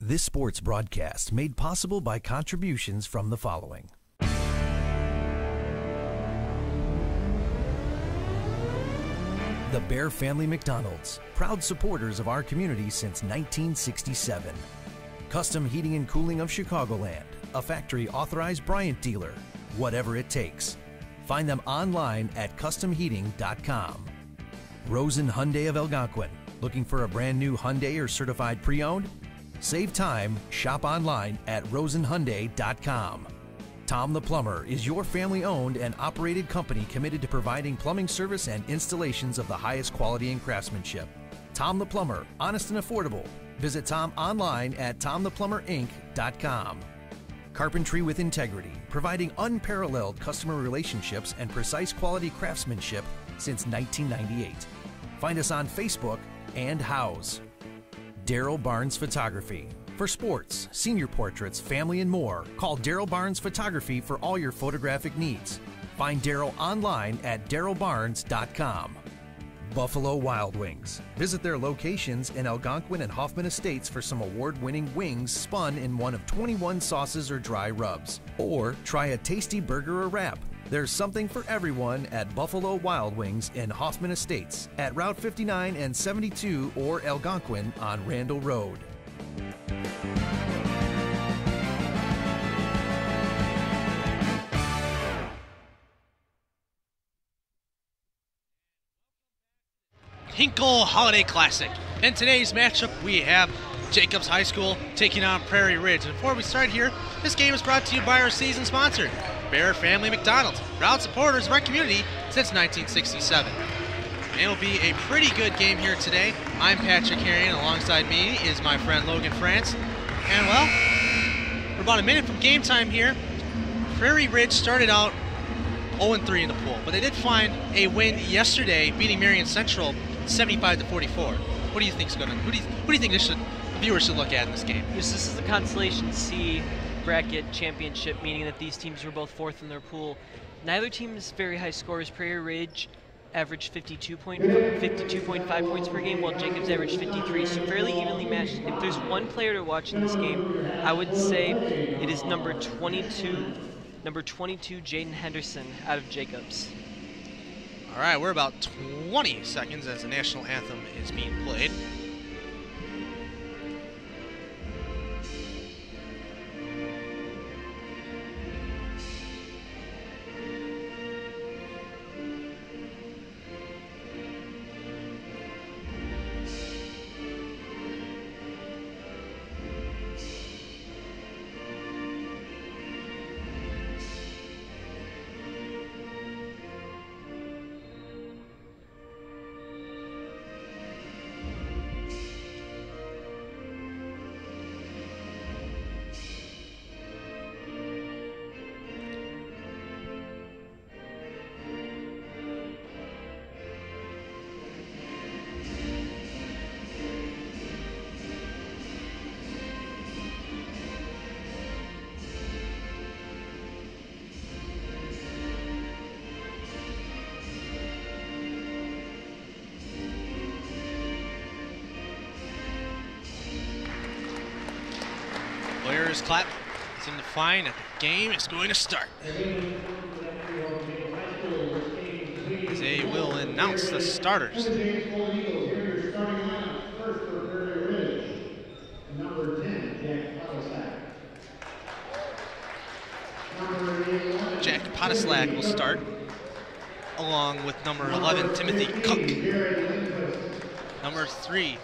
This sports broadcast made possible by contributions from the following. The Bear Family McDonald's, proud supporters of our community since 1967. Custom Heating and Cooling of Chicagoland, a factory authorized Bryant dealer, whatever it takes. Find them online at customheating.com. Rosen Hyundai of Algonquin, looking for a brand new Hyundai or certified pre-owned? Save time, shop online at rosenhyundai.com. Tom the Plumber is your family-owned and operated company committed to providing plumbing service and installations of the highest quality and craftsmanship. Tom the Plumber, honest and affordable. Visit Tom online at tomtheplumberinc.com. Carpentry with integrity, providing unparalleled customer relationships and precise quality craftsmanship since 1998. Find us on Facebook and House. Darryl Barnes Photography. For sports, senior portraits, family, and more, call Darryl Barnes Photography for all your photographic needs. Find Darryl online at darrylbarnes.com. Buffalo Wild Wings. Visit their locations in Algonquin and Hoffman Estates for some award-winning wings spun in one of 21 sauces or dry rubs. Or try a tasty burger or wrap. There's something for everyone at Buffalo Wild Wings in Hoffman Estates at Route 59 and 72 or Algonquin on Randall Road. Hinkle Holiday Classic. In today's matchup, we have Jacobs High School taking on Prairie Ridge. And before we start here, this game is brought to you by our season sponsor, Bear Family McDonald's, proud supporters of our community since 1967. It'll be a pretty good game here today. I'm Patrick Herring, and alongside me is my friend Logan France. And well, we're about a minute from game time here. Prairie Ridge started out 0-3 in the pool, but they did find a win yesterday, beating Marion Central 75-44. What do you think's going to? Who do you think the viewers should look at in this game? This is the Constellation C bracket championship, meaning that these teams were both fourth in their pool. Neither team is very high scores. Prairie Ridge averaged 52.5 points per game, while Jacobs averaged 53, so fairly evenly matched. If there's one player to watch in this game, I would say it is number 22, Jaden Henderson out of Jacobs. All right, we're about 20 seconds as the national anthem is being played. Players clap. Seem to find that the game is going to start. As they will announce the starters. Jack Potislack will start, along with number 11, Timothy Cook. Number 3,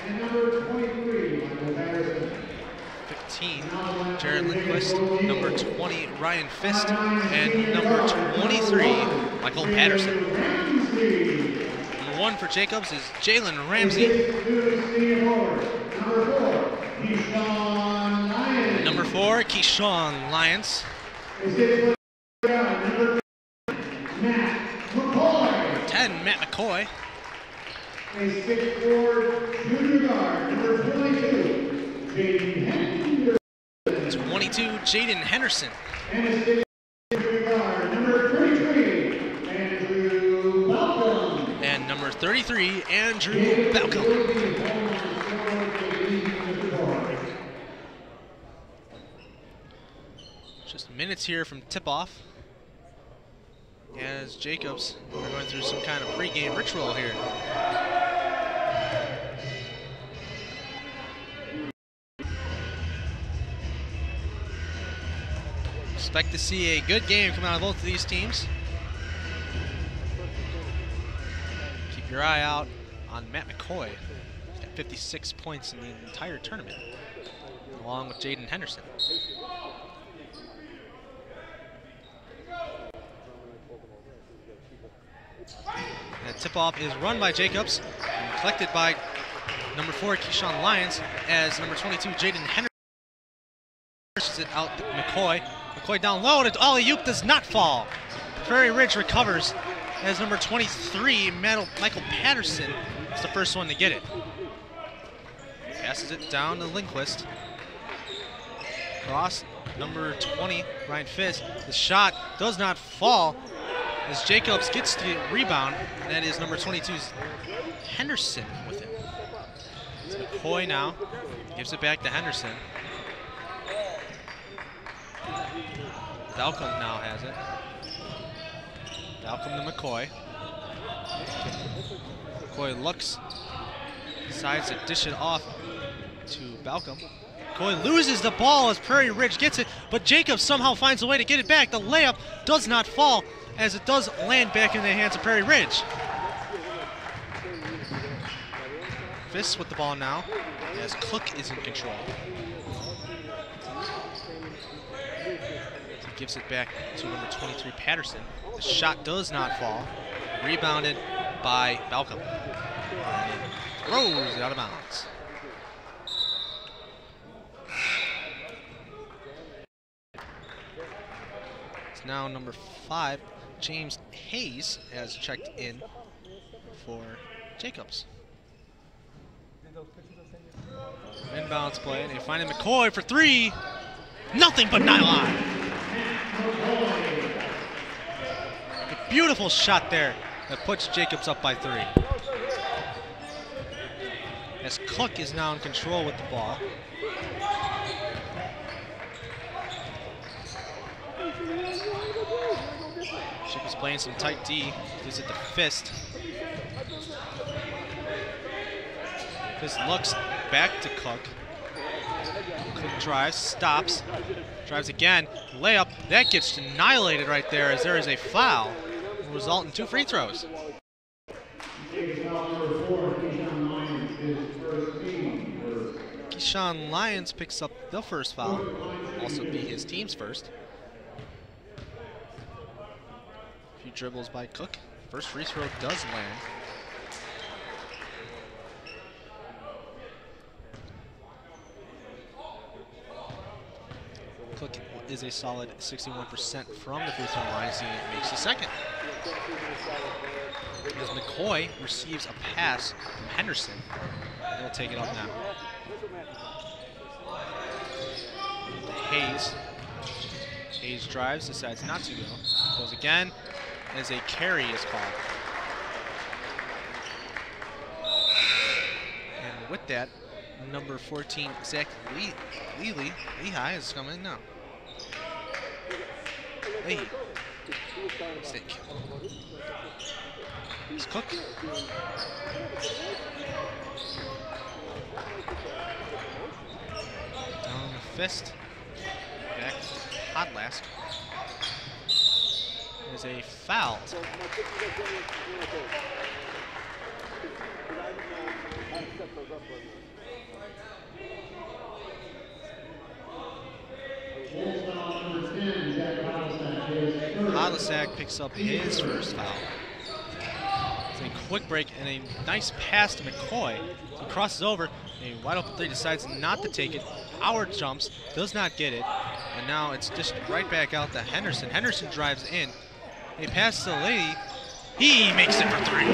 and number 23, Michael Patterson. 15, Jared Lindquist. Number 20, Ryan Fist. And number 23, Michael Patterson. Number 1 for Jacobs is Jalen Ramsey. Number 4, Keyshawn Lyons. Number 10, Matt McCoy. A 6'4" junior guard, number 22, Jaden Henderson. 22, Jaden Henderson. And a 6'4" junior guard, number 33, Andrew Malcolm. And number 33, 23, Andrew Balcom. Just minutes here from tip-off as Jacobs are going through some kind of pregame ritual here. Expect to see a good game come out of both of these teams. Keep your eye out on Matt McCoy. He's got 56 points in the entire tournament, along with Jaden Henderson. And tip-off is run by Jacobs and collected by number 4, Keyshawn Lyons, as number 22, Jaden Henderson pushes it out to McCoy. McCoy down low, and alley-oop does not fall. Prairie Ridge recovers as number 23, Michael Patterson, is the first one to get it. Passes it down to Lindquist. Cross, number 20, Ryan Fisk. The shot does not fall as Jacobs gets the rebound, and that is number 22's Henderson with it. It's McCoy now, gives it back to Henderson. Balcom now has it. Balcom to McCoy. McCoy looks, decides to dish it off to Balcom. McCoy loses the ball as Prairie Ridge gets it, but Jacobs somehow finds a way to get it back. The layup does not fall as it does land back in the hands of Prairie Ridge. Fisk with the ball now as Cook is in control. He gives it back to number 23, Patterson. The shot does not fall. Rebounded by Balcom. And it throws it out of bounds. It's now number 5, James Hayes, has checked in for Jacobs. Inbounds play, and they find McCoy for 3. Nothing but nylon. A beautiful shot there that puts Jacobs up by 3. As Cook is now in control with the ball. Jacobs playing some tight D, gives it to Fisk. Fisk looks back to Cook. Cook drives, stops, drives again, layup. That gets annihilated right there as there is a foul. Will result in 2 free throws. Keyshawn Lyons picks up the first foul, also be his team's first. A few dribbles by Cook. First free throw does land. Cook is a solid 61% from the free throw line as he makes the second. As McCoy receives a pass from Henderson, he'll take it up now. Hayes. Hayes drives, decides not to go. Goes again, as a carry is called. And with that, number 14, Zach Lehigh is coming now. Leahy. Mistake. It's Cook. Down the fist. Back hot last. There's a foul. Hodlasak picks up his first foul. It's a quick break and a nice pass to McCoy. He crosses over, a wide open 3 decides not to take it. Howard jumps, does not get it, and now it's just right back out to Henderson. Henderson drives in. A pass to Leahy. He makes it for 3.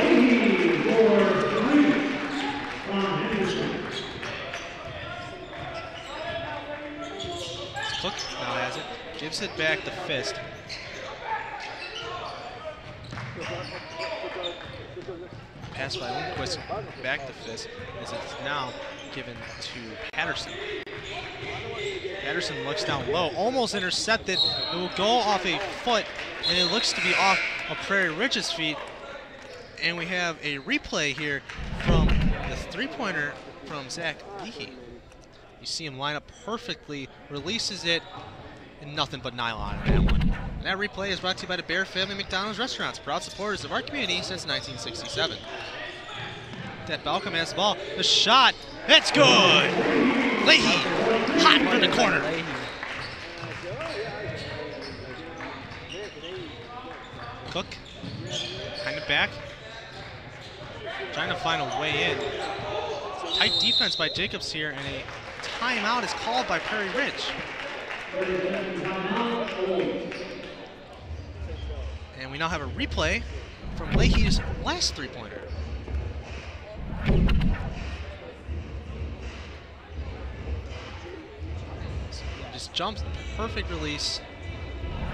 Cook now has it, gives it back to Fisk. Pass pass by Lindquist back to Fisk, as it's now given to Patterson. Patterson looks down low, almost intercepted. It will go off a foot, and it looks to be off of Prairie Ridge's feet. And we have a replay here from the three-pointer from Zach Leahy. You see him line up perfectly, releases it, and nothing but nylon on that one. And that replay is brought to you by the Bear Family McDonald's Restaurants, proud supporters of our community since 1967. That Balcom has the ball. The shot, it's good! Leahy, hot from the corner. Cook, kind of back. Trying to find a way in. Tight defense by Jacobs here, and a timeout is called by Prairie Ridge. And we now have a replay from Leahy's last three-pointer. Just jumps, perfect release.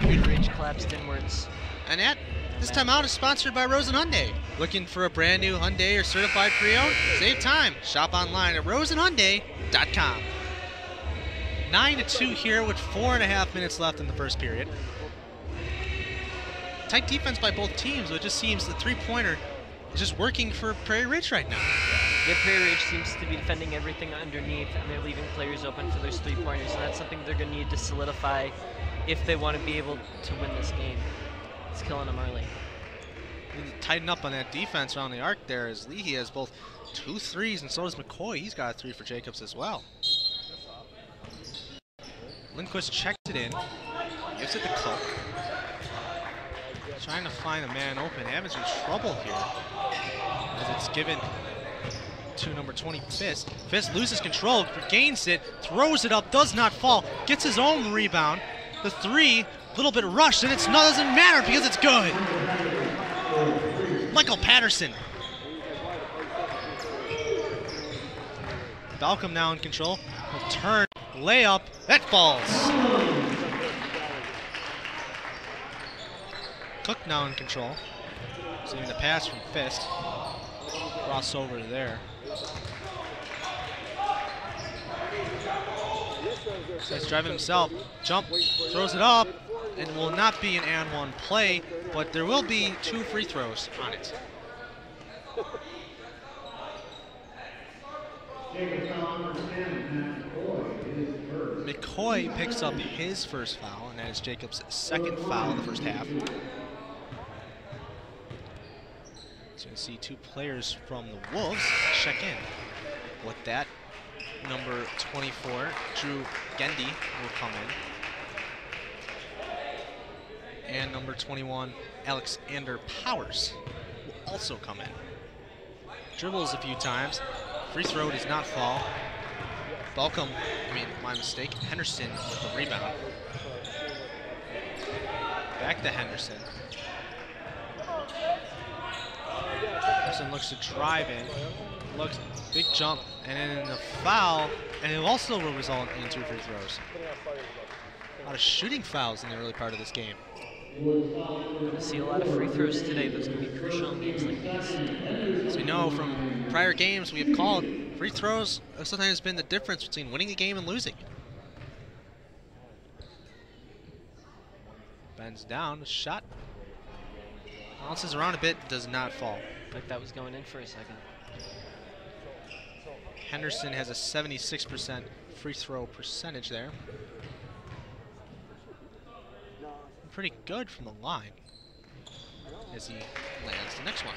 Prairie Ridge collapsed inwards. And that this timeout is sponsored by Rosen Hyundai. Looking for a brand new Hyundai or certified pre-owned? Save time. Shop online at rosenhyundai.com. 9-2 here with 4.5 minutes left in the first period. Tight defense by both teams, but it just seems the three-pointer is just working for Prairie Ridge right now. Yeah, Prairie Ridge seems to be defending everything underneath, and they're leaving players open for those three-pointers, and that's something they're going to need to solidify if they want to be able to win this game. It's killing them early. Need to tighten up on that defense around the arc there, as Leahy has both 2 threes, and so does McCoy. He's got a 3 for Jacobs as well. Lindquist checked it in, gives it to Cook. Trying to find a man open. Having some trouble here as it's given to number 20, Fisk. Fisk loses control, regains it, throws it up, does not fall, gets his own rebound. The 3, a little bit rushed, and it doesn't matter because it's good. Michael Patterson. Balcom now in control. Will turn, layup, that falls. Cook now in control. Saving the pass from Fisk. Crossover there. So he's driving himself. Jump, throws it up, and will not be an and one play, but there will be 2 free throws on it. McCoy picks up his first foul, and that is Jacobs' second foul in the first half. So you see 2 players from the Wolves check in. With that, number 24, Drew Gendy, will come in. And number 21, Alexander Powers, will also come in. Dribbles a few times. Free throw does not fall. Balcom, my mistake, Henderson with the rebound. Back to Henderson. Henderson looks to drive in. Looks, big jump, and then the foul, and it also will result in 2 free throws. A lot of shooting fouls in the early part of this game. We're going to see a lot of free throws today. Those are going to be crucial in games like these. As we know from prior games we have called, free throws have sometimes been the difference between winning a game and losing. Bends down, shot. Bounces around a bit, does not fall. Like that was going in for a second. Henderson has a 76% free throw percentage there. Pretty good from the line as he lands the next one.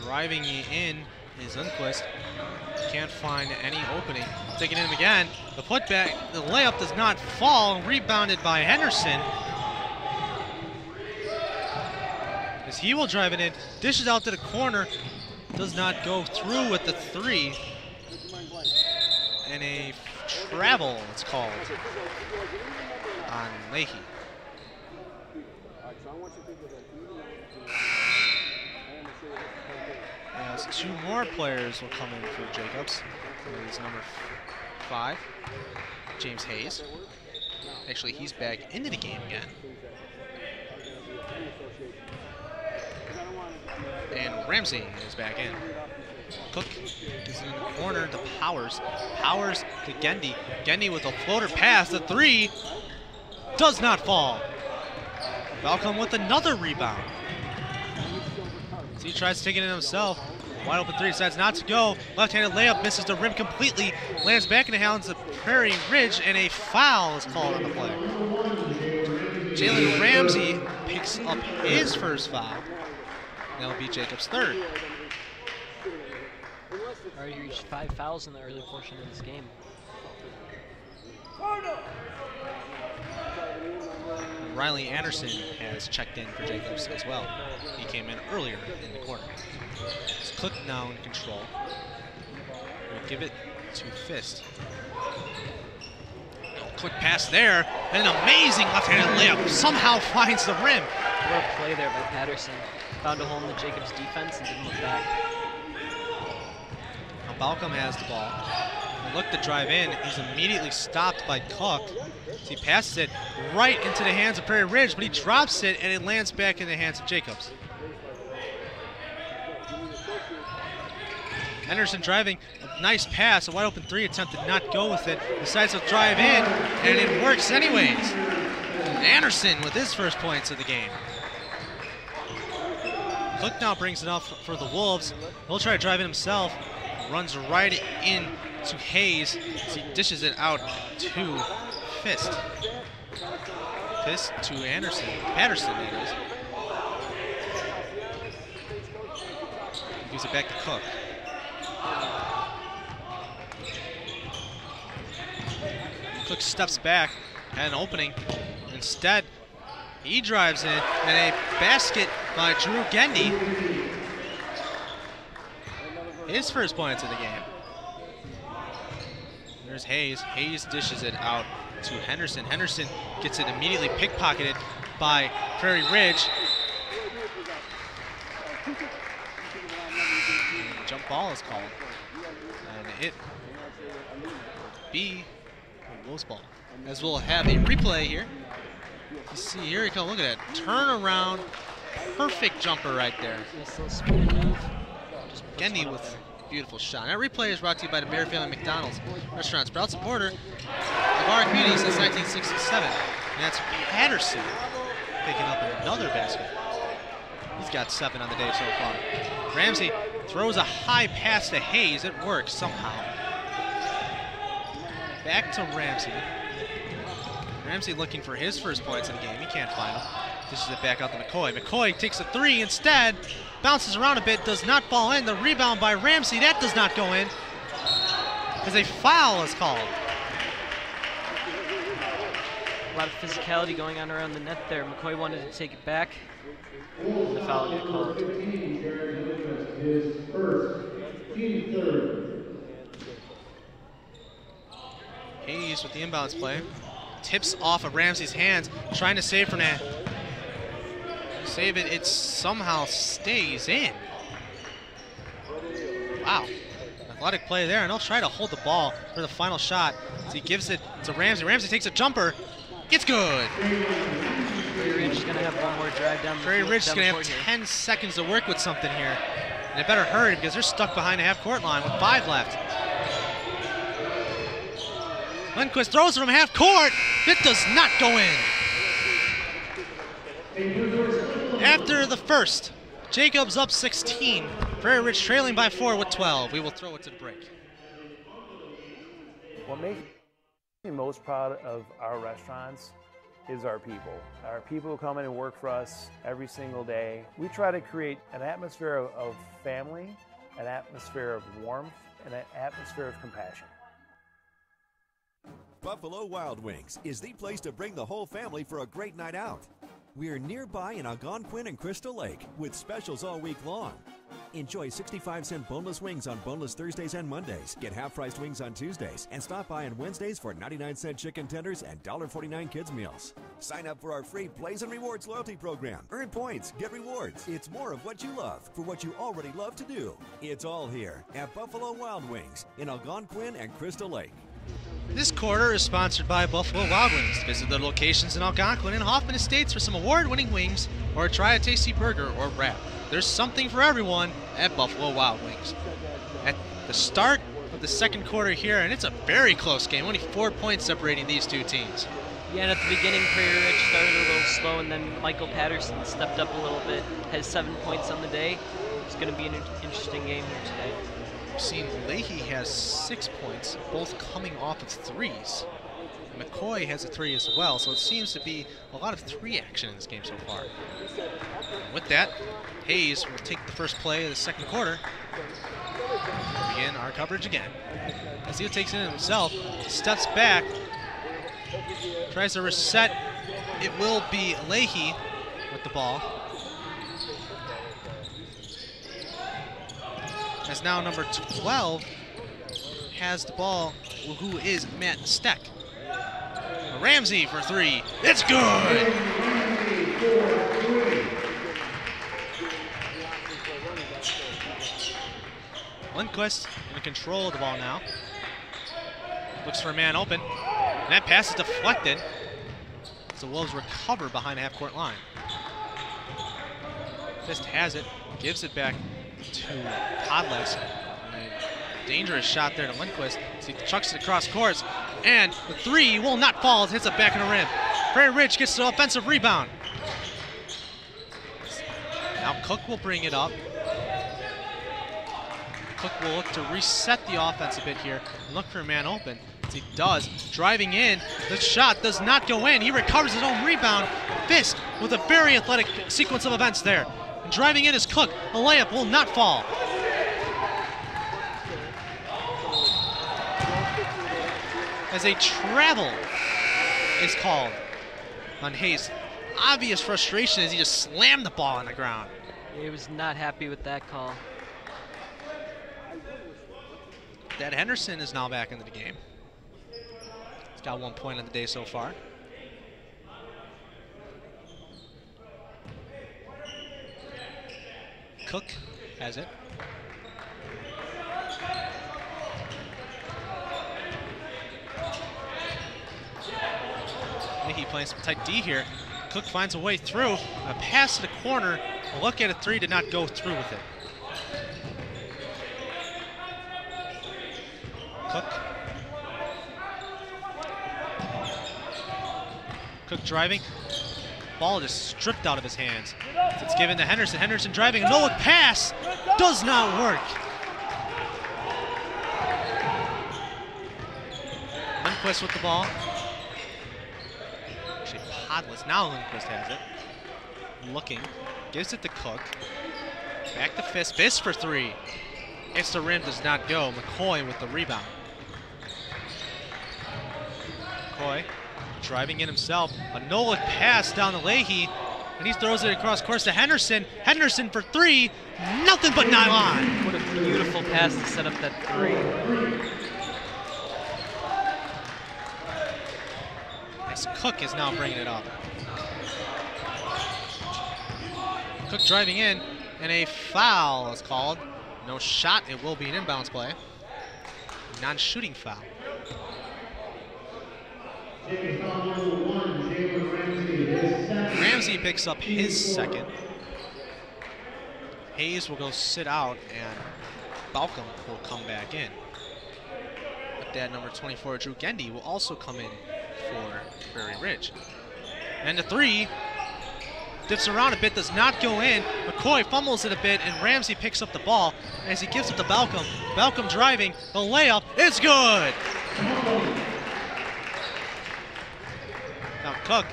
Driving in is Lundquist. Can't find any opening. Taking him again. The putback, the layup does not fall. Rebounded by Henderson. As he will drive it in. Dishes out to the corner. Does not go through with the 3. And a travel, it's called, on Leahy. As 2 more players will come in for Jacobs. He's number 5. James Hayes. Actually, he's back into the game again. And Ramsey is back in. Cook is in the corner to Powers. Powers to Gendy. Gendy with a floater pass. The three does not fall. Balcom with another rebound. So he tries to take it in himself. Wide open three, decides not to go. Left-handed layup, misses the rim completely. Lands back in the hands of Prairie Ridge, and a foul is called on the play. Jalen Ramsey picks up his first foul. That'll be Jacobs' third. Already reached 5 fouls in the early portion of this game. Riley Anderson has checked in for Jacobs as well. He came in earlier in the quarter. It's Cook now in control. We'll give it to Fist. Quick pass there, and an amazing left-handed layup. Somehow finds the rim. What a play there by Patterson. Found a hole in the Jacobs defense and didn't look back. Now Balcom has the ball. He looked to drive in. He's immediately stopped by Cook. So he passes it right into the hands of Prairie Ridge, but he drops it and it lands back in the hands of Jacobs. Henderson driving, a nice pass, a wide open three attempt did not go with it. Decides to drive in, and it works anyways. Anderson with his first points of the game. Cook now brings it up for the Wolves. He'll try to drive it himself. Runs right in to Hayes as he dishes it out to Fist. Fist to Anderson. Patterson, that is. Gives it back to Cook. Cook steps back, had an opening. Instead, he drives in, and a basket by Drew Gendy. His first points of the game. There's Hayes. Hayes dishes it out to Henderson. Henderson gets it immediately pickpocketed by Prairie Ridge. And jump ball is called. And it be a Wolves ball. As we'll have a replay here. You see, here he comes. Look at that. Turn around. Perfect jumper right there. Nice little spin move. Gendy with a beautiful shot. That replay is brought to you by the Bear Family McDonald's Restaurants, proud supporter of our community since 1967. And that's Patterson picking up another basket. He's got 7 on the day so far. Ramsey throws a high pass to Hayes. It works somehow. Back to Ramsey. Ramsey looking for his first points of the game. He can't find them. Dishes it back out to McCoy. McCoy takes a 3 instead. Bounces around a bit, does not fall in. The rebound by Ramsey, that does not go in. As a foul is called. A lot of physicality going on around the net there. McCoy wanted to take it back. And the foul got called. His first, team third. Hayes with the inbounds play. Tips off of Ramsey's hands, trying to save from that. Save it, it somehow stays in. Wow. Athletic play there, and he'll try to hold the ball for the final shot. So he gives it to Ramsey. Ramsey takes a jumper. It's good. Prairie Ridge is going to have one more drive down the Prairie field, Ridge is going to have here. 10 seconds to work with something here. And they better hurry because they're stuck behind the half-court line with 5 left. Lindquist throws it from half court. It does not go in. After the first, Jacobs up 16. Prairie Ridge trailing by 4 with 12. We will throw it to the break. What makes me most proud of our restaurants is our people. Our people who come in and work for us every single day. We try to create an atmosphere of family, an atmosphere of warmth, and an atmosphere of compassion. Buffalo Wild Wings is the place to bring the whole family for a great night out. We're nearby in Algonquin and Crystal Lake with specials all week long. Enjoy 65-cent boneless wings on boneless Thursdays and Mondays. Get half-priced wings on Tuesdays and stop by on Wednesdays for 99-cent chicken tenders and $1.49 kids meals. Sign up for our free Plays and Rewards loyalty program. Earn points, get rewards. It's more of what you love for what you already love to do. It's all here at Buffalo Wild Wings in Algonquin and Crystal Lake. This quarter is sponsored by Buffalo Wild Wings. Visit their locations in Algonquin and Hoffman Estates for some award-winning wings, or try a tasty burger or wrap. There's something for everyone at Buffalo Wild Wings. At the start of the second quarter here, and it's a very close game, only 4 points separating these two teams. Yeah, and at the beginning, Prairie Ridge started a little slow, and then Michael Patterson stepped up a little bit, has 7 points on the day. It's going to be an interesting game here today. We've seen Leahy has 6 points, both coming off of threes. McCoy has a 3 as well, so it seems to be a lot of 3 action in this game so far. With that, Hayes will take the first play of the second quarter. Begin our coverage again. Azil takes it in himself, steps back, tries to reset. It will be Leahy with the ball. As now number 12 has the ball, who is Matt Steck. Ramsey for 3. It's good! Lindquist in control of the ball now. Looks for a man open. And that pass is deflected. So Wolves recover behind the half-court line. Fist has it, gives it back to Podlex. A dangerous shot there to Lindquist. So he chucks it across course. And the 3 will not fall. It hits it back in the rim. Prairie Ridge gets the offensive rebound. Now Cook will bring it up. Cook will look to reset the offense a bit here and look for a man open. As he does, driving in, the shot does not go in. He recovers his own rebound. Fist with a very athletic sequence of events there. And driving in is Cook. The layup will not fall. As a travel is called on Hayes. Obvious frustration as he just slammed the ball on the ground. He was not happy with that call. Dad Henderson is now back into the game. He's got 1 point on the day so far. Cook has it. Leahy playing some tight D here. Cook finds a way through. A pass to the corner. A look at a 3, did not go through with it. Cook. Cook driving. Ball just stripped out of his hands. It's given to Henderson. Henderson driving. A no-look pass does not work. Lindquist with the ball. Actually, Podless. Now Lindquist has it. Looking. Gives it to Cook. Back to Fist. Fist for 3. It's the rim, does not go. McCoy with the rebound. McCoy driving in himself. A no-look pass down to Leahy, and he throws it across course to Henderson. Henderson for 3. Nothing but nylon. What a beautiful pass to set up that 3. As Cook is now bringing it up. Cook driving in, and a foul is called. No shot, it will be an inbounds play. Non-shooting foul. Ramsey picks up his second. Hayes will go sit out, and Balcom will come back in. But that number 24, Drew Gendy, will also come in for Prairie Ridge. And the 3 dips around a bit, does not go in. McCoy fumbles it a bit, and Ramsey picks up the ball as he gives it to Balcom. Balcom driving, the layup is good. Now Cook,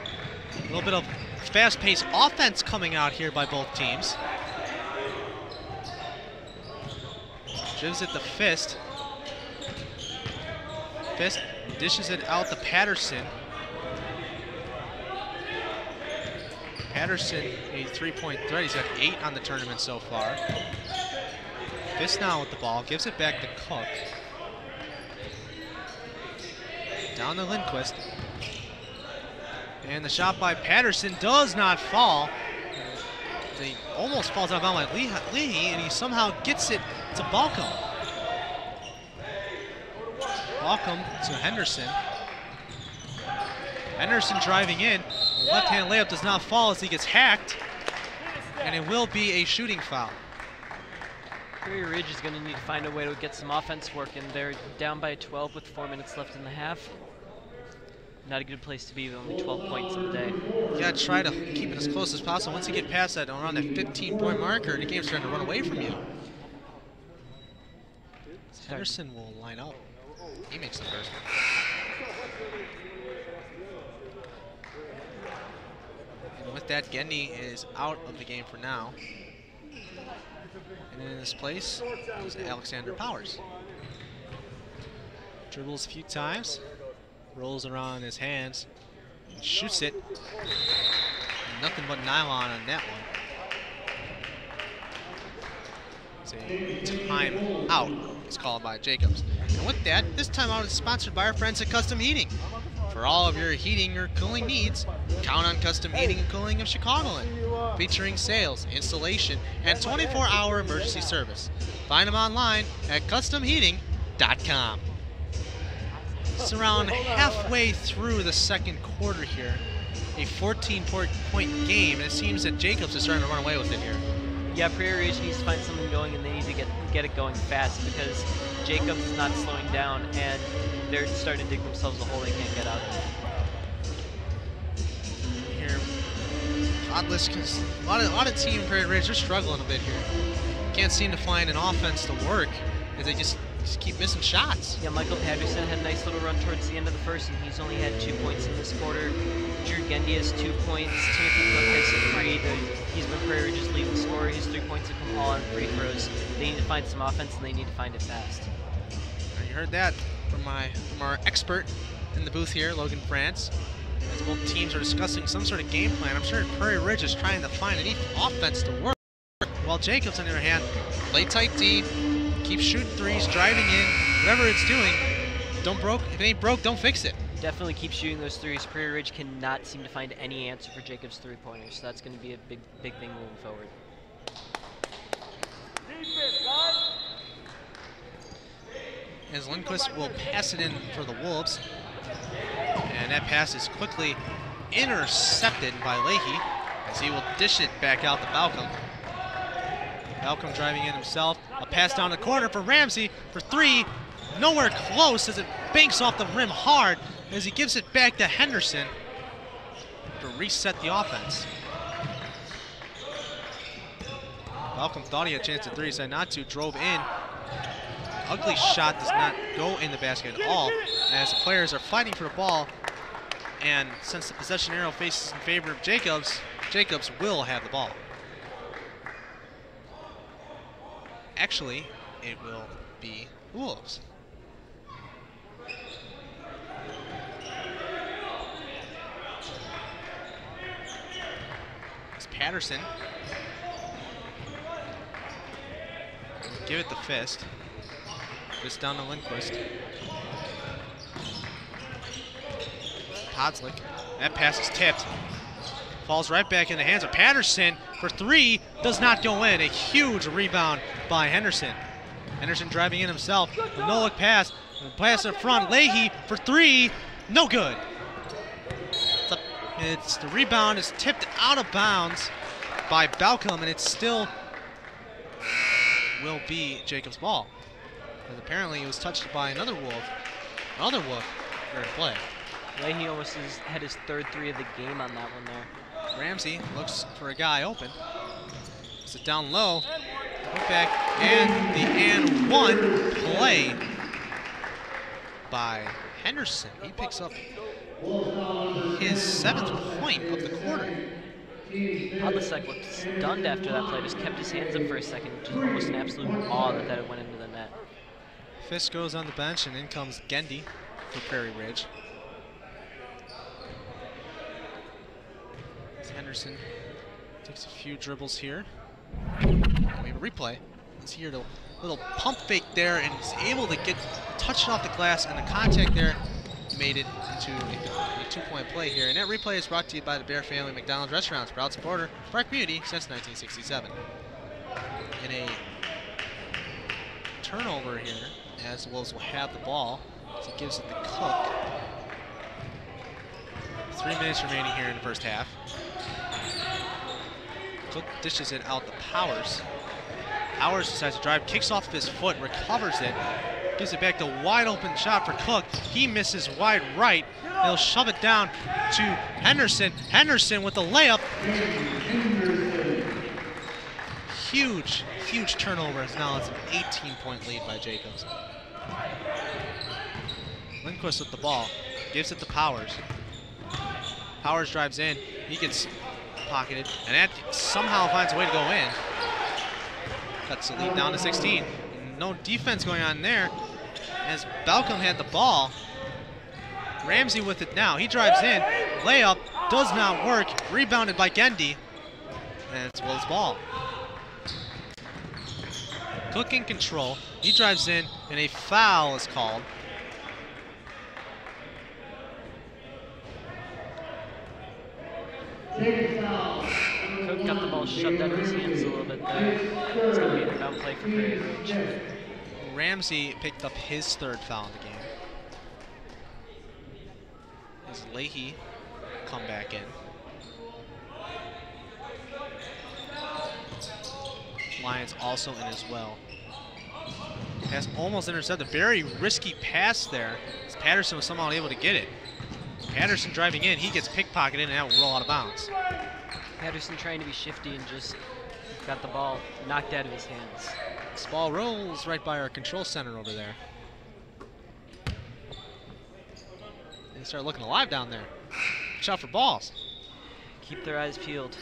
a little bit of fast-paced offense coming out here by both teams. Gives it to Fist. Fist dishes it out to Patterson. Patterson, a 3-point threat. He's got 8 on the tournament so far. Fist now with the ball, gives it back to Cook. Down to Lindquist. And the shot by Patterson does not fall. He almost falls out of bounds by Leahy, and he somehow gets it to Balcom. Welcome to Henderson. Henderson driving in. The left-hand layup does not fall as he gets hacked, and it will be a shooting foul. Prairie Ridge is going to need to find a way to get some offense working. They're down by 12 with 4 minutes left in the half. Not a good place to be with only 12 points in the day. You got to try to keep it as close as possible. Once you get past that, around that 15-point marker, the game's starting to run away from you. Henderson will line up. He makes the first one. And with that, Gendy is out of the game for now. And in his place is Alexander Powers. Dribbles a few times, rolls around his hands, and shoots it. Nothing but nylon on that one. It's a timeout. It's called by Jacobs. And with that, this timeout is sponsored by our friends at Custom Heating. For all of your heating or cooling needs, count on Custom Heating and Cooling of Chicagoland, featuring sales, installation, and 24-hour emergency service. Find them online at customheating.com. It's around halfway through the second quarter here. A 14-point game, and it seems that Jacobs is starting to run away with it here. Yeah, Prairie Ridge needs to find something going, and they need to get it going fast because Jacobs is not slowing down, and they're starting to dig themselves a hole they can't get out of. Here, odless, because a lot of team Prairie Ridge are struggling a bit here. Can't seem to find an offense to work as they just keep missing shots. Yeah, Michael Patterson had a nice little run towards the end of the first, and he's only had 2 points in this quarter. Drew Gendy has 2 points. Timothy Cook has 3. He's been Prairie Ridge's leading scorer. His 3 points have come all on free throws. They need to find some offense, and they need to find it fast. You heard that from our expert in the booth here, Logan France. As both teams are discussing some sort of game plan, I'm sure Prairie Ridge is trying to find any offense to work. While Jacobs, on the other hand, play tight D, keep shooting threes, driving in, whatever it's doing. If it ain't broke, don't fix it. Definitely keep shooting those threes. Prairie Ridge cannot seem to find any answer for Jacobs' three-pointers, so that's going to be a big thing moving forward. As Lindquist will pass it in for the Wolves. And that pass is quickly intercepted by Leahy as he will dish it back out to Balcom. Balcom driving in himself. A pass down the corner for Ramsey for 3. Nowhere close as it banks off the rim hard as he gives it back to Henderson to reset the offense. Balcom thought he had a chance at 3, decided not to, drove in. Ugly shot does not go in the basket at all as the players are fighting for the ball, and since the possession arrow faces in favor of Jacobs, Jacobs will have the ball. Actually, it will be the Wolves. It's Patterson. Give it the fist. Just down to Lindquist. Podslick. That pass is tipped. Falls right back in the hands of Patterson for 3. Does not go in. A huge rebound by Henderson. Henderson driving in himself. A no-look pass. Pass in front. Leahy for 3. No good. The rebound is tipped out of bounds by Balcom, and it still will be Jacobs' ball. Because apparently he was touched by another Wolf. Another Wolf for play. Leahy almost had his 3rd 3 of the game on that one there. Ramsey looks for a guy open. Puts it down low. Put back, and the and 1 play by Henderson. He picks up his 7th point of the quarter. Podlasek looked stunned after that play, just kept his hands up for a second, just almost an absolute awe that it went into the net. Fisk goes on the bench, and in comes Gendy for Prairie Ridge. Henderson takes a few dribbles here. We have a replay. Let's hear the little pump fake there, and is able to get touched off the glass, and the contact there made it into a 2-point play here. And that replay is brought to you by the Bear Family McDonald's Restaurants, proud supporter of our community since 1967. In a turnover here, as the Wolves will have the ball. So he gives it to Cook. 3 minutes remaining here in the first half. Cook dishes it out to Powers. Powers decides to drive, kicks off his foot, recovers it, gives it back to wide open shot for Cook. He misses wide right. He'll shove it down to Henderson. Henderson with the layup. Huge, huge turnover. Now it's an 18-point lead by Jacobs. Lindquist with the ball, gives it to Powers. Powers drives in, he gets pocketed, and that somehow finds a way to go in. Cuts the lead down to 16. No defense going on there as Balcom had the ball. Ramsey with it now. He drives in. Layup does not work. Rebounded by Gendy. And it's Will's ball. Cook in control. He drives in, and a foul is called. Cook got the ball shoved out of his hands a little bit there. It's going to be an inbound play for Prairie Ridge. Ramsey picked up his 3rd foul in the game. As Leahy come back in. Lions also in as well. Pass almost intercepted. Very risky pass there, as Patterson was somehow able to get it. Patterson driving in, he gets pickpocketed, and that will roll out of bounds. Patterson trying to be shifty and just got the ball knocked out of his hands. This ball rolls right by our control center over there. They start looking alive down there. Watch out for balls. Keep their eyes peeled.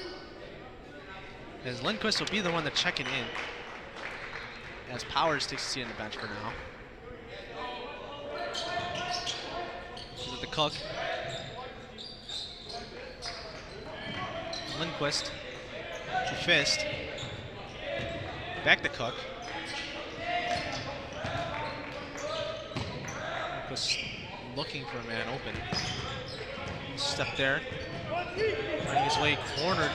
As Lindquist will be the one to check it in. As Powers takes a seat on the bench for now. This is the Cook. Lindquist to Fist. Back to Cook. Lindquist looking for a man open. Step there. Finding his way cornered.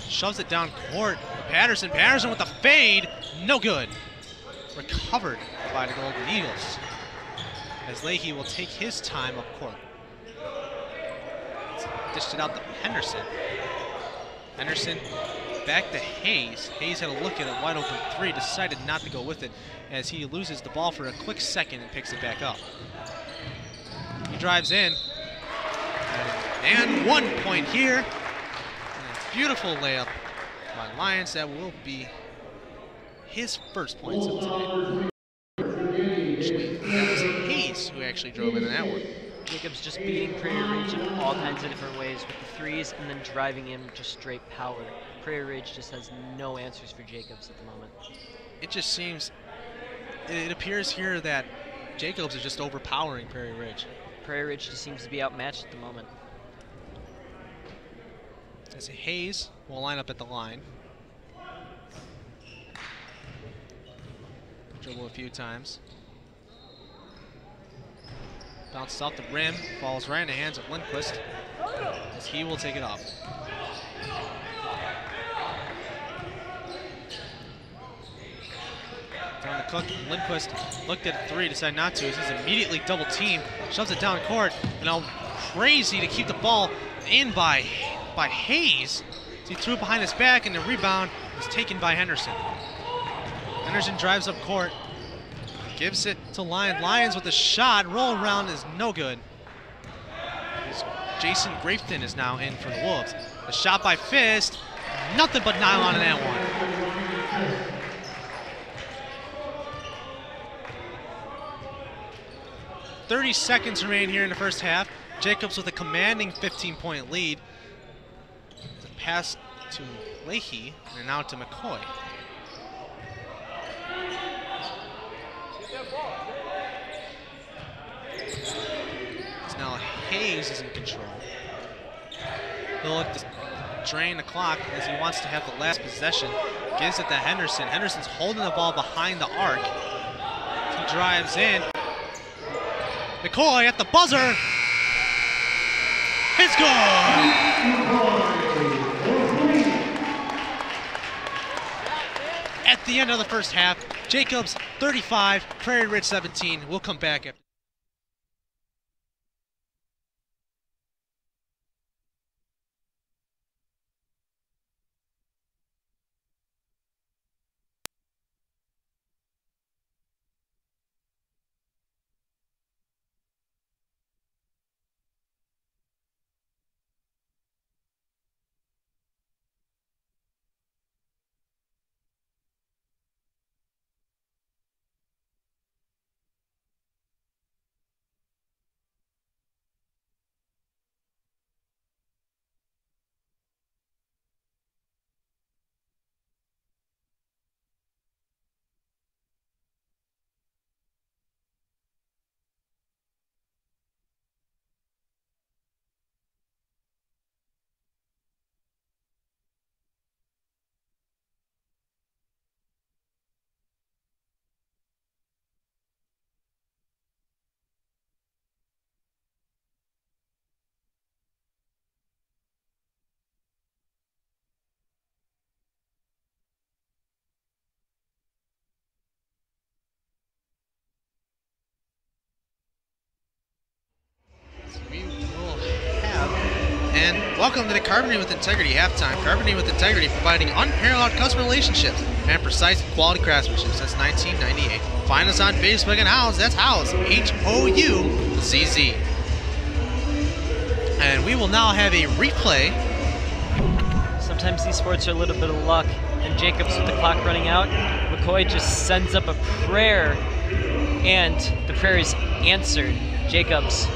Shoves it down court. Patterson. Patterson with the fade. No good. Recovered by the Golden Eagles. As Leahy will take his time up court. Dished it out to Henderson. Henderson back to Hayes. Hayes had a look at a wide open 3, decided not to go with it as he loses the ball for a quick second and picks it back up. He drives in. And 1 point here. And a beautiful layup by Lyons. That will be his first points of today. Actually, that was Hayes who actually drove in on that one. Jacobs just beating Prairie Ridge in all kinds of different ways with the threes and then driving in with just straight power. Prairie Ridge just has no answers for Jacobs at the moment. It just seems, it appears here that Jacobs is just overpowering Prairie Ridge. Prairie Ridge just seems to be outmatched at the moment. As Hayes will line up at the line. Dribble a few times. Bounces off the rim, falls right in the hands of Lindquist as he will take it off. Down to Cook. Lindquist looked at a 3, decided not to as he's immediately double teamed. Shoves it down court, and all crazy to keep the ball in by Hayes. So he threw it behind his back, and the rebound was taken by Henderson. Henderson drives up court. Gives it to Lyons. Lyons with a shot. Roll around is no good. Jason Grafton is now in for the Wolves. A shot by Fist. Nothing but nylon in that one. 30 seconds remain here in the first half. Jacobs with a commanding 15-point lead. The pass to Leahy and now to McCoy. Now Hayes is in control. He'll look to drain the clock as he wants to have the last possession. Gives it to Henderson. Henderson's holding the ball behind the arc. He drives in. McCoy at the buzzer. It's good! At the end of the first half, Jacobs 35, Prairie Ridge 17. We'll come back after. and welcome to the Carbonated with Integrity halftime. Carbonated with Integrity, providing unparalleled customer relationships and precise quality craftsmanship since 1998. Find us on Facebook and Houzz. That's Houzz, Houzz. And we will now have a replay. Sometimes these sports are a little bit of luck, and Jacobs with the clock running out. McCoy just sends up a prayer, and the prayers answered. Jacobs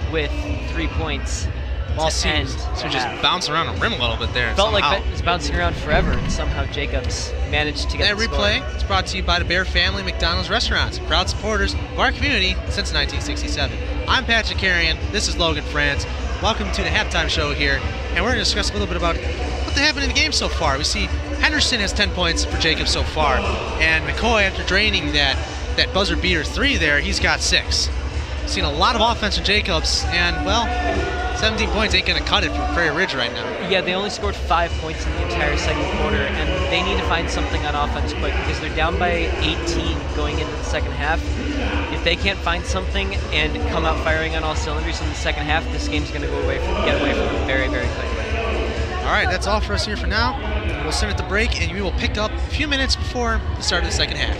with 3 points. Ball seems to just bounce around the rim a little bit there. Felt like it was bouncing around forever, and somehow Jacobs managed to get that the replay score. is brought to you by the Bear Family McDonald's Restaurants, proud supporters of our community since 1967. I'm Patrick Carrion. This is Logan Franz. Welcome to the halftime show here, and we're going to discuss a little bit about what happened in the game so far. We see Henderson has 10 points for Jacobs so far, and McCoy, after draining that buzzer beater 3 there, he's got 6. Seen a lot of offense from Jacobs, and, well, 17 points ain't going to cut it for Prairie Ridge right now. Yeah, they only scored 5 points in the entire second quarter, and they need to find something on offense quick because they're down by 18 going into the second half. If they can't find something and come out firing on all cylinders in the second half, this game's going to get away from them very, very quickly. All right, that's all for us here for now. We'll send it to break, and we will pick up a few minutes before the start of the second half.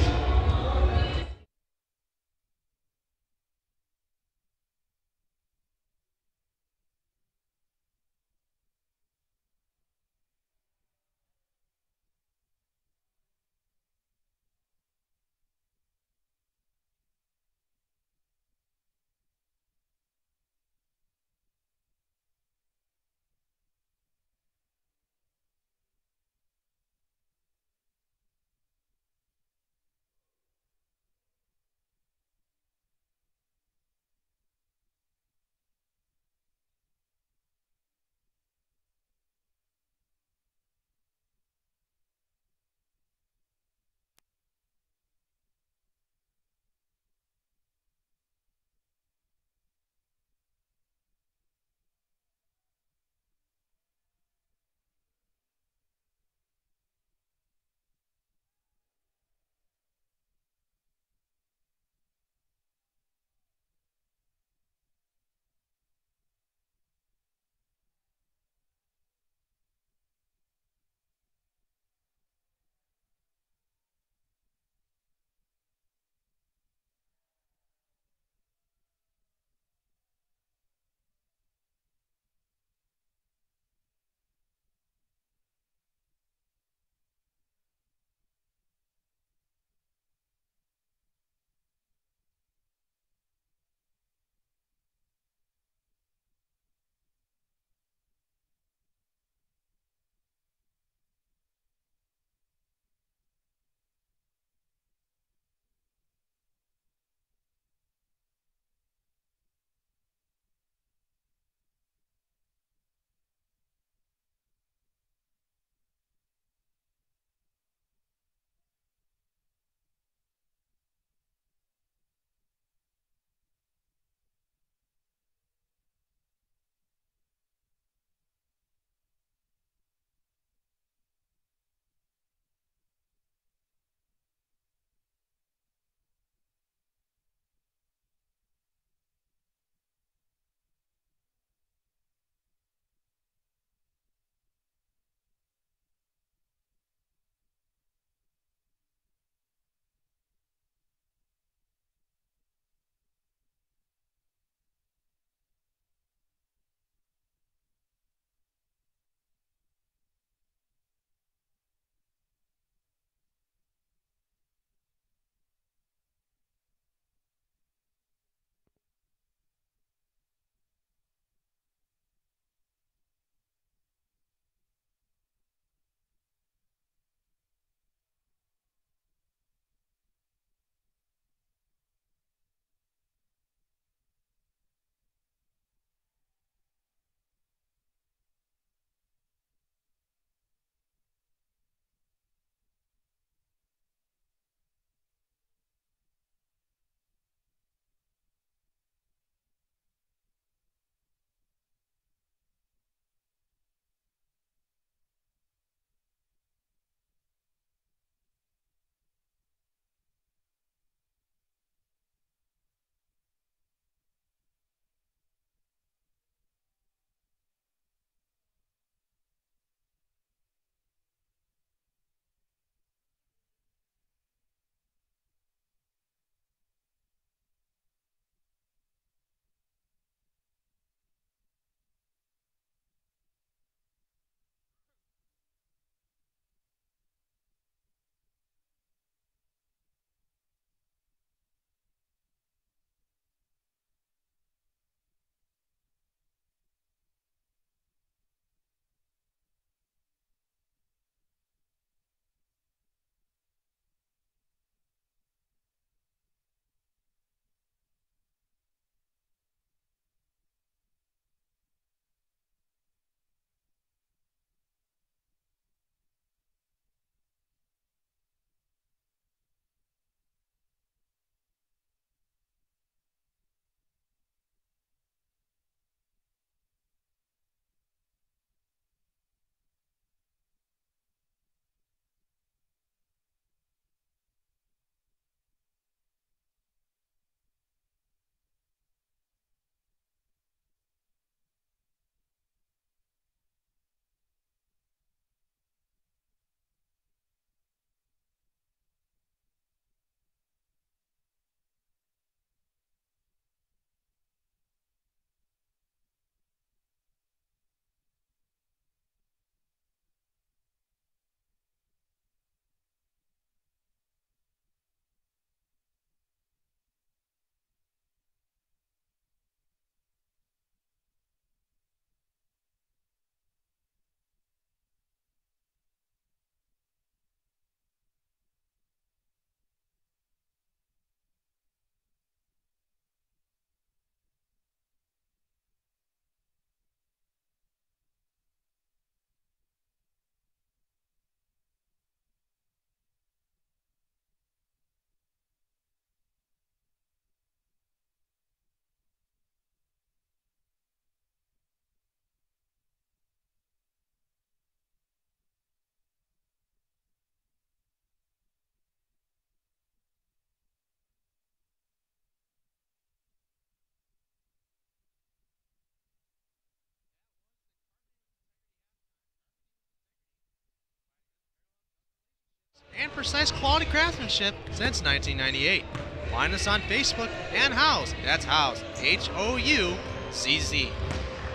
and precise quality craftsmanship since 1998. Find us on Facebook and House. That's House, H-O-U-Z-Z.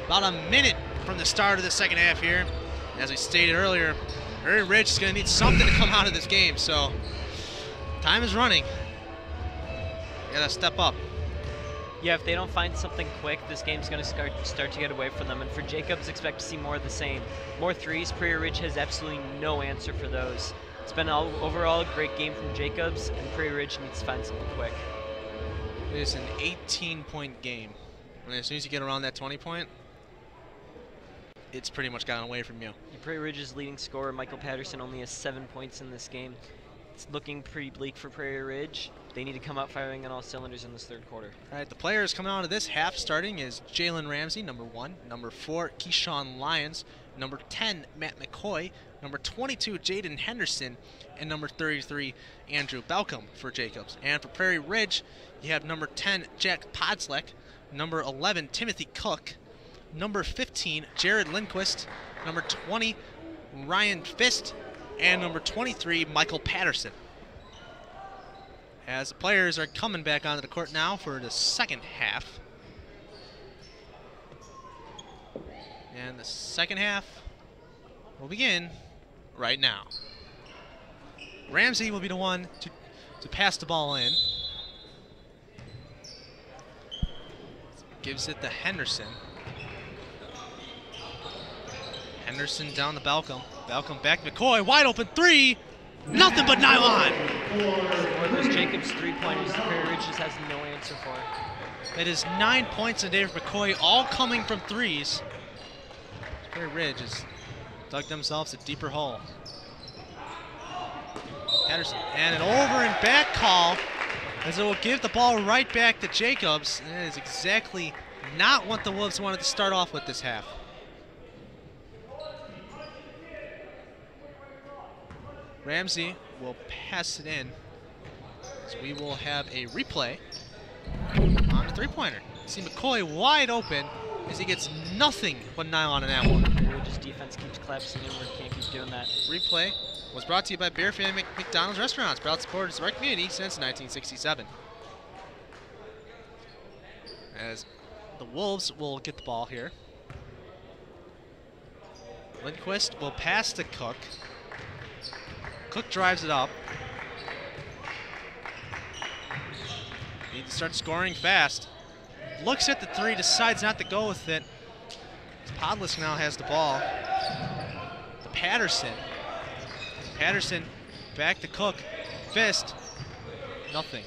About a minute from the start of the second half here. As we stated earlier, Prairie Ridge is going to need something to come out of this game, so time is running. Got to step up. Yeah, if they don't find something quick, this game's going to start to get away from them. And for Jacobs, expect to see more of the same. More threes. Prairie Ridge has absolutely no answer for those. It's been overall a great game from Jacobs, and Prairie Ridge needs to find something quick. It is an 18-point game. And as soon as you get around that 20-point, it's pretty much gotten away from you. Prairie Ridge's leading scorer, Michael Patterson, only has 7 points in this game. It's looking pretty bleak for Prairie Ridge. They need to come out firing on all cylinders in this third quarter. All right, the players coming out of this half starting is Jalen Ramsey, number 1, number 4, Keyshawn Lyons, number 10, Matt McCoy, number 22, Jaden Henderson, and number 33, Andrew Belcom for Jacobs. And for Prairie Ridge, you have number 10, Jack Podslek, number 11, Timothy Cook, number 15, Jared Lindquist, number 20, Ryan Fist, and number 23, Michael Patterson. As the players are coming back onto the court now for the second half. And the second half will begin right now. Ramsey will be the one to pass the ball in. Gives it to Henderson. Henderson down to Belcom. Belcom back to McCoy. Wide open three. Nothing but nylon. One of those Jacobs three-pointers Prairie Ridge just has no answer for. That is 9 points a day for McCoy, all coming from threes. Prairie Ridge has dug themselves a deeper hole. Patterson, and an over and back call, as it will give the ball right back to Jacobs. And that is exactly not what the Wolves wanted to start off with this half. Ramsey will pass it in, so we will have a replay on the three-pointer. See McCoy wide open as he gets nothing but nylon in that one. Ridge's defense keeps collapsing inward, can't keep doing that. Replay was brought to you by Bear Family McDonald's Restaurants, proud supporters of our community since 1967. As the Wolves will get the ball here. Lindquist will pass to Cook. Cook drives it up. Need to start scoring fast. Looks at the three, decides not to go with it. Podlisk now has the ball. To Patterson. Patterson back to Cook. Fist. Nothing.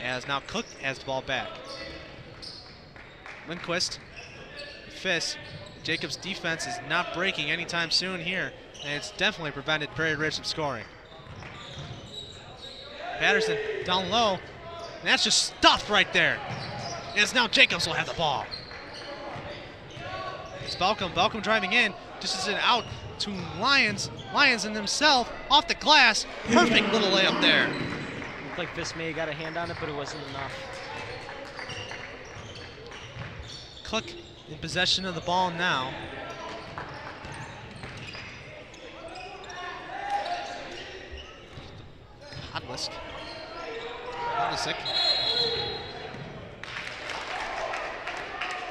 As now Cook has the ball back. Lindquist. Fist. Jacobs' defense is not breaking anytime soon here, and it's definitely prevented Prairie Ridge from scoring. Patterson down low, and that's just stuffed right there. And it's now Jacobs will have the ball. It's Belcom driving in, just as it out to Lyons. Lyons and himself off the glass. Perfect little layup there. Looked like Fisk may have got a hand on it, but it wasn't enough. Cook in possession of the ball now. Podlisk.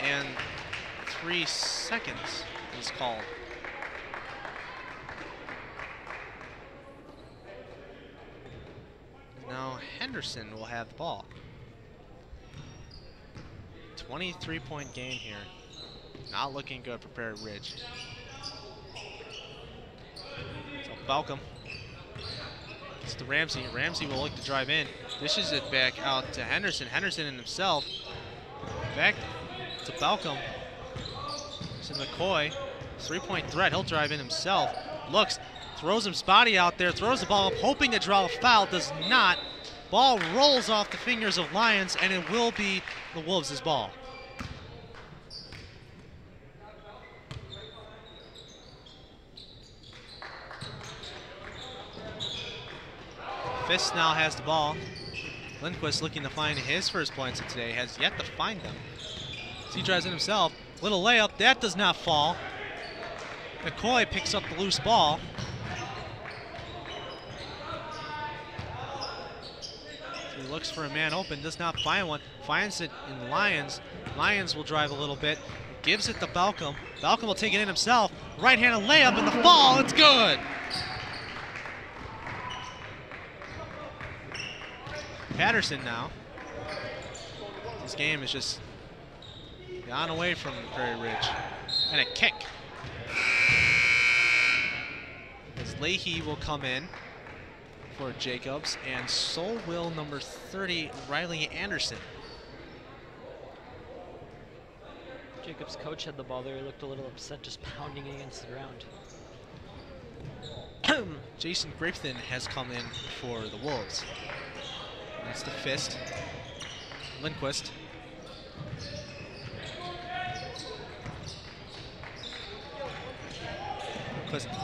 And 3 seconds is called. Now Henderson will have the ball. 23-point game here. Not looking good for Prairie Ridge. So Belcom. It's to Ramsey. Ramsey will look to drive in. Dishes it back out to Henderson. Henderson and himself. Back to Belcom. To McCoy. 3-point threat. He'll drive in himself. Looks. Throws his body out there. Throws the ball up, hoping to draw a foul. Does not. Ball rolls off the fingers of Lyons, and it will be the Wolves' ball. Fist now has the ball. Lindquist looking to find his first points of today, has yet to find them. He drives in himself. Little layup, that does not fall. McCoy picks up the loose ball. He looks for a man open, does not find one. Finds it in Lyons. Lyons will drive a little bit. Gives it to Balcom. Balcom will take it in himself. Right-handed layup in the fall. It's good. Patterson now. This game is just gone away from Prairie Ridge. And a kick. As Leahy will come in for Jacobs, and so will number 30, Riley Anderson. Jacobs' coach had the ball there. He looked a little upset, just pounding against the ground. Jason Grapethan has come in for the Wolves. That's the fist. Lindquist.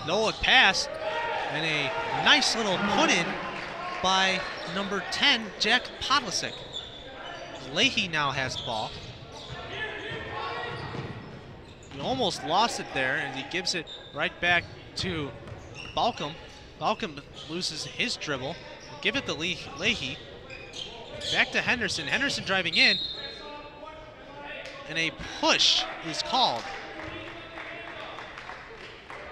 No look pass, and a nice little put in by number 10, Jack Podlasick. Leahy now has the ball. He almost lost it there, and he gives it right back to Balcom. Balcom loses his dribble. Give it to Leahy. Back to Henderson. Henderson driving in, and a push is called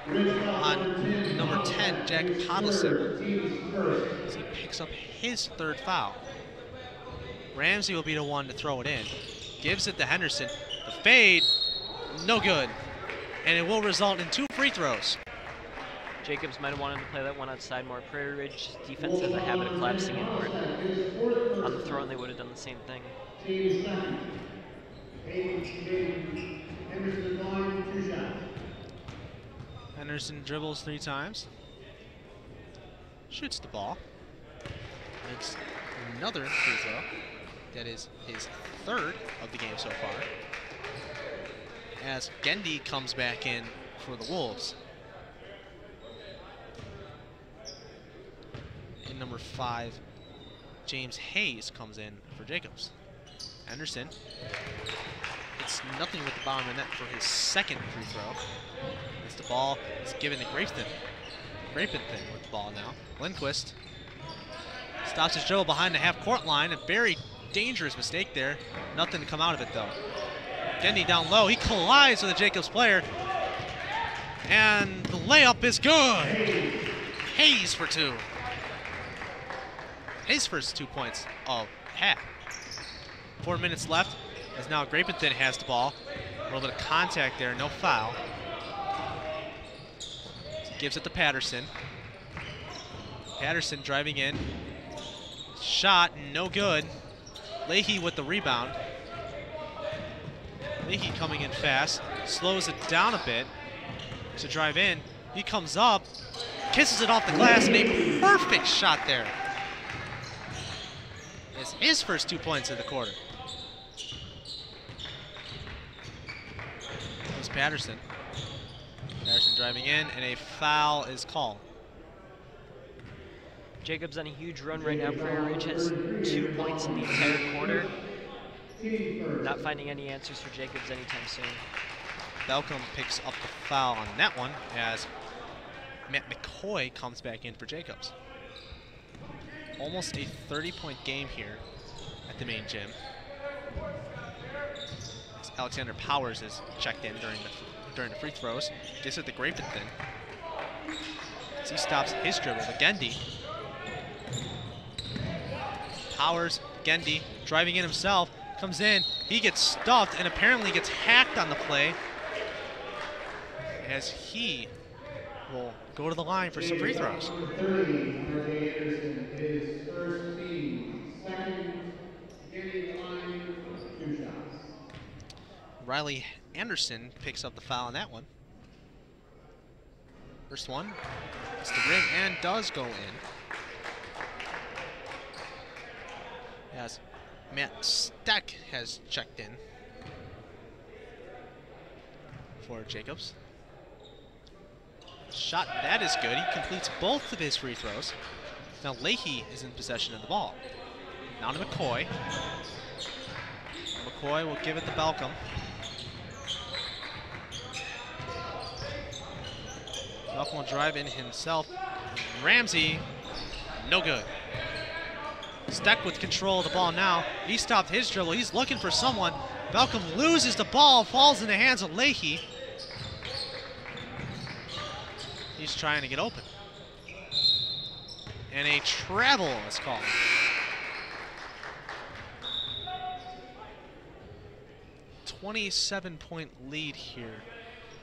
on number 10, Jack Podlasick, as he picks up his third foul. Ramsey will be the one to throw it in. Gives it to Henderson. The fade, no good. And it will result in 2 free throws. Jacobs might have wanted to play that one outside more. Prairie Ridge defense has a habit of collapsing inward. On the throw, and they would have done the same thing. Henderson dribbles 3 times. Shoots the ball. Makes another free throw. That is his 3rd of the game so far. As Gendy comes back in for the Wolves. And number 5, James Hayes comes in for Jacobs. Henderson. It's nothing with the bottom of the net for his 2nd free throw. As the ball is given to Grapethan. Grapethan with the ball now. Lindquist stops his dribble behind the half-court line. A very dangerous mistake there. Nothing to come out of it, though. Gendy down low. He collides with a Jacobs player. And the layup is good. Hayes for 2. His first 2 points of half. 4 minutes left, as now Grapethan has the ball. A little bit of contact there, no foul. Gives it to Patterson. Patterson driving in. Shot, no good. Leahy with the rebound. Leahy coming in fast. Slows it down a bit to drive in. He comes up, kisses it off the glass, and a perfect shot there. It's his first 2 points of the quarter. Here's Patterson. Patterson driving in, and a foul is called. Jacobs on a huge run right now. Prairie Ridge has 2 points in the entire quarter. Not finding any answers for Jacobs anytime soon. Balcom picks up the foul on that one as Matt McCoy comes back in for Jacobs. Almost a 30-point game here at the main gym. As Alexander Powers is checked in during the free throws. Gives it to Grapethan. As he stops his dribble to Gendy. Powers, Gendy, driving in himself, comes in. He gets stuffed and apparently gets hacked on the play, as he will go to the line for some free throws. Riley Anderson picks up the foul on that one. First one, it's the ring and does go in. As Matt Steck has checked in for Jacobs. Shot, that is good. He completes both of his free throws. Now Leahy is in possession of the ball. Now to McCoy. McCoy will give it to Balcom. Balcom will drive in himself. Ramsey, no good. Steck with control of the ball now. He stopped his dribble. He's looking for someone. Balcom loses the ball, falls in the hands of Leahy. He's trying to get open. And a travel is called. A 27-point lead here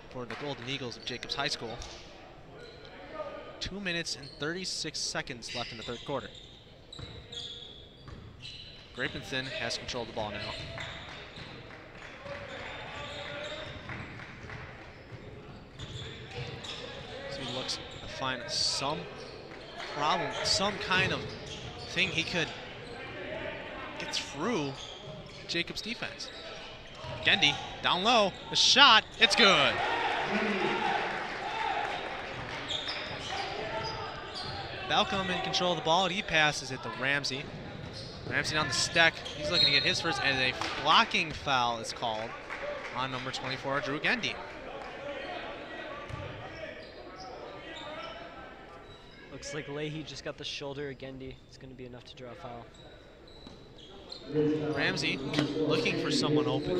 for the Golden Eagles of Jacobs High School. 2 minutes and 36 seconds left in the third quarter. Grapenthin has control of the ball now. So he looks to find some problem, some kind of thing he could get through Jacobs' defense. Gendy down low, the shot, it's good. Balcom in control of the ball, and he passes it to Ramsey. Ramsey down the Steck. He's looking to get his first, and a blocking foul is called on number 24, Drew Gendy. Looks like Leahy just got the shoulder of Gendy. It's going to be enough to draw a foul. Ramsey looking for someone open.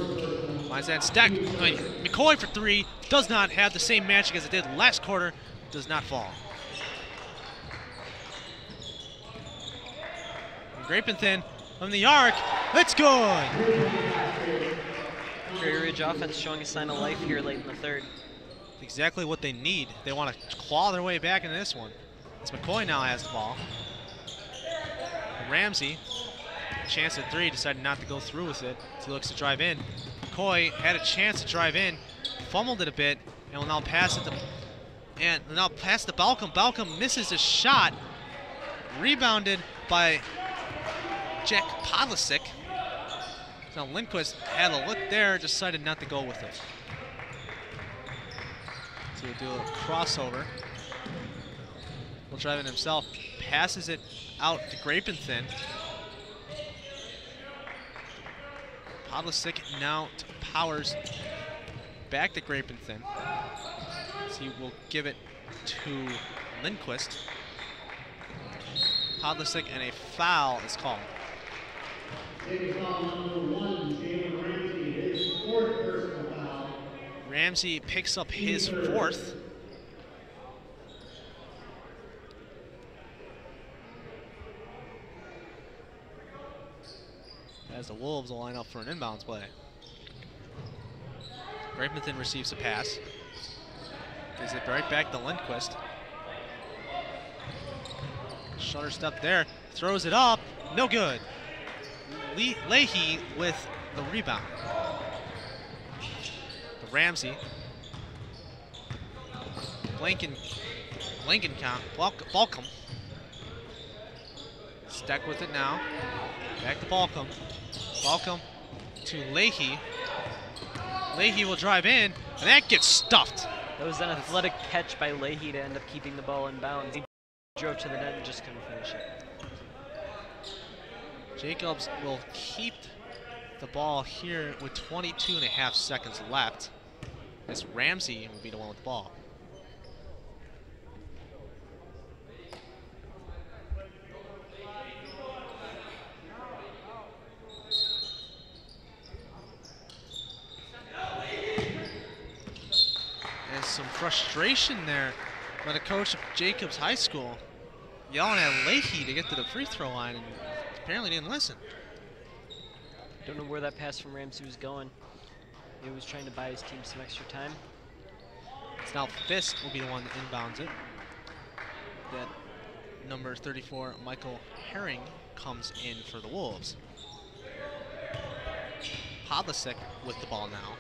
Finds that Steck. McCoy for three. Does not have the same magic as it did last quarter. Does not fall. Grapenthin from the arc. It's good. Prairie Ridge offense showing a sign of life here late in the third. Exactly what they need. They want to claw their way back into this one. As McCoy now has the ball. Ramsey, chance at three, decided not to go through with it. So he looks to drive in. McCoy had a chance to drive in, fumbled it a bit, and will now pass it to Balcom. Balcom misses a shot. Rebounded by Jack Podlasic. Now Lindquist had a look there, decided not to go with it. So he'll do a crossover. Will drive it himself, passes it out to Grapenthin. Podlasic now to Powers, back to Grapenthin. So he will give it to Lindquist. Podlasic, and a foul is called. Ramsey picks up his fourth. As the Wolves will line up for an inbounds play. Grapenthin receives a pass. Gives it right back to Lindquist. Shutter step there, throws it up, no good. Leahy with the rebound. The Ramsey. Balcom. Steck with it now. Back to Balcom. Balcom to Leahy. Leahy will drive in, and that gets stuffed. That was an athletic catch by Leahy to end up keeping the ball in bounds. He drove to the net and just couldn't finish it. Jacobs will keep the ball here with 22.5 seconds left, as Ramsey will be the one with the ball. And some frustration there by the coach of Jacobs High School, yelling at Leahy to get to the free throw line, and apparently didn't listen. Don't know where that pass from Ramsey was going. He was trying to buy his team some extra time. It's now Fisk will be the one that inbounds it. That number 34, Michael Herring, comes in for the Wolves. Podlasic with the ball now.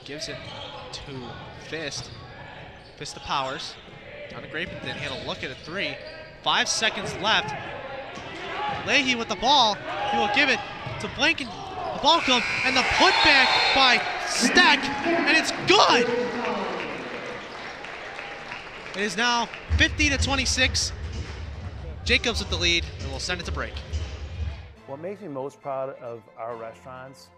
Gives it to Fist. Fist to Powers. Down to Grapenthin. He had a look at a three. 5 seconds left. Leahy with the ball. He will give it to Balcom, and the putback by Steck, and it's good. It is now 50-26. Jacobs with the lead, and we'll send it to break. What makes me most proud of our restaurants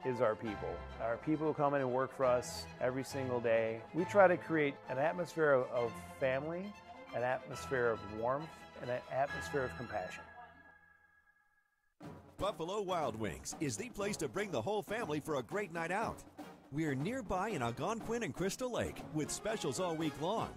is our people. Our people who come in and work for us every single day. We try to create an atmosphere of family, an atmosphere of warmth, and an atmosphere of compassion. Buffalo Wild Wings is the place to bring the whole family for a great night out. We're nearby in Algonquin and Crystal Lake with specials all week long.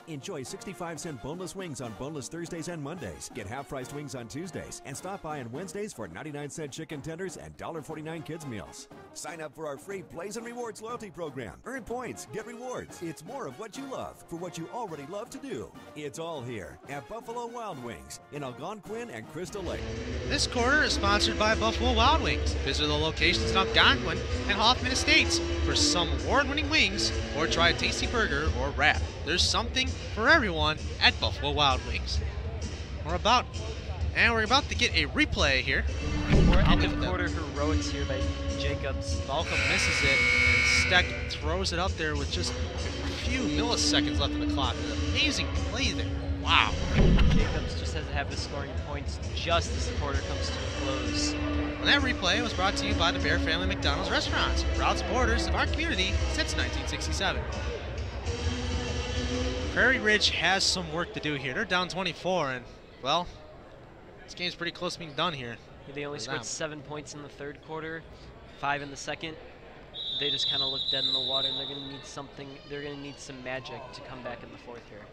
Enjoy 65-cent boneless wings on boneless Thursdays and Mondays. Get half-priced wings on Tuesdays. And stop by on Wednesdays for 99-cent chicken tenders and $1.49 kids meals. Sign up for our free Blaze and Rewards loyalty program. Earn points, get rewards. It's more of what you love for what you already love to do. It's all here at Buffalo Wild Wings in Algonquin and Crystal Lake. This quarter is sponsored by Buffalo Wild Wings. Visit the locations in Algonquin and Hoffman Estates for some award-winning wings or try a tasty burger or wrap. There's something for everyone at Buffalo Wild Wings. We're about to get a replay here. End of quarter heroics here by Jacobs. Malcolm misses it, and Steck throws it up there with just a few milliseconds left on the clock. An amazing play there. Wow. Jacobs just has a habit of scoring points just as the quarter comes to a close. And that replay was brought to you by the Bear Family McDonald's Restaurants, proud supporters of our community since 1967. Prairie Ridge has some work to do here. They're down 24, and, well, this game's pretty close to being done here. They only scored 7 points in the third quarter, 5 in the second. They just kind of look dead in the water, and they're going to need something. They're going to need some magic to come back in the fourth here.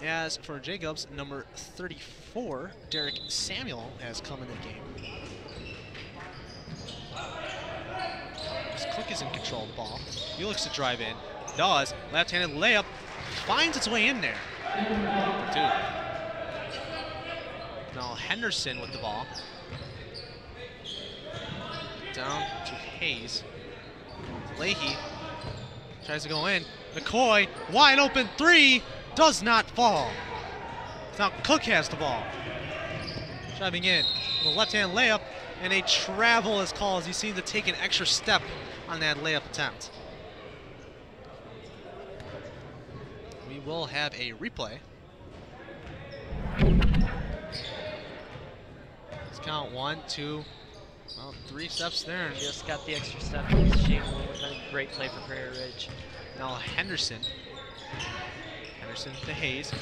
As for Jacobs, number 34, Derek Samuel, has come in the game. Cook is in control of the ball. He looks to drive in. Does. Left-handed layup. Finds its way in there. Number 2. Now Henderson with the ball. Down to Hayes. Leahy tries to go in. McCoy, wide open 3, does not fall. Now Cook has the ball. Driving in. The left-hand layup, and a travel is called as he seemed to take an extra step on that layup attempt. We will have a replay. Let's count 1, 2, well, 3 steps there. And just got the extra step. Shane with a great play for Prairie Ridge. Now Henderson. Henderson to Hayes.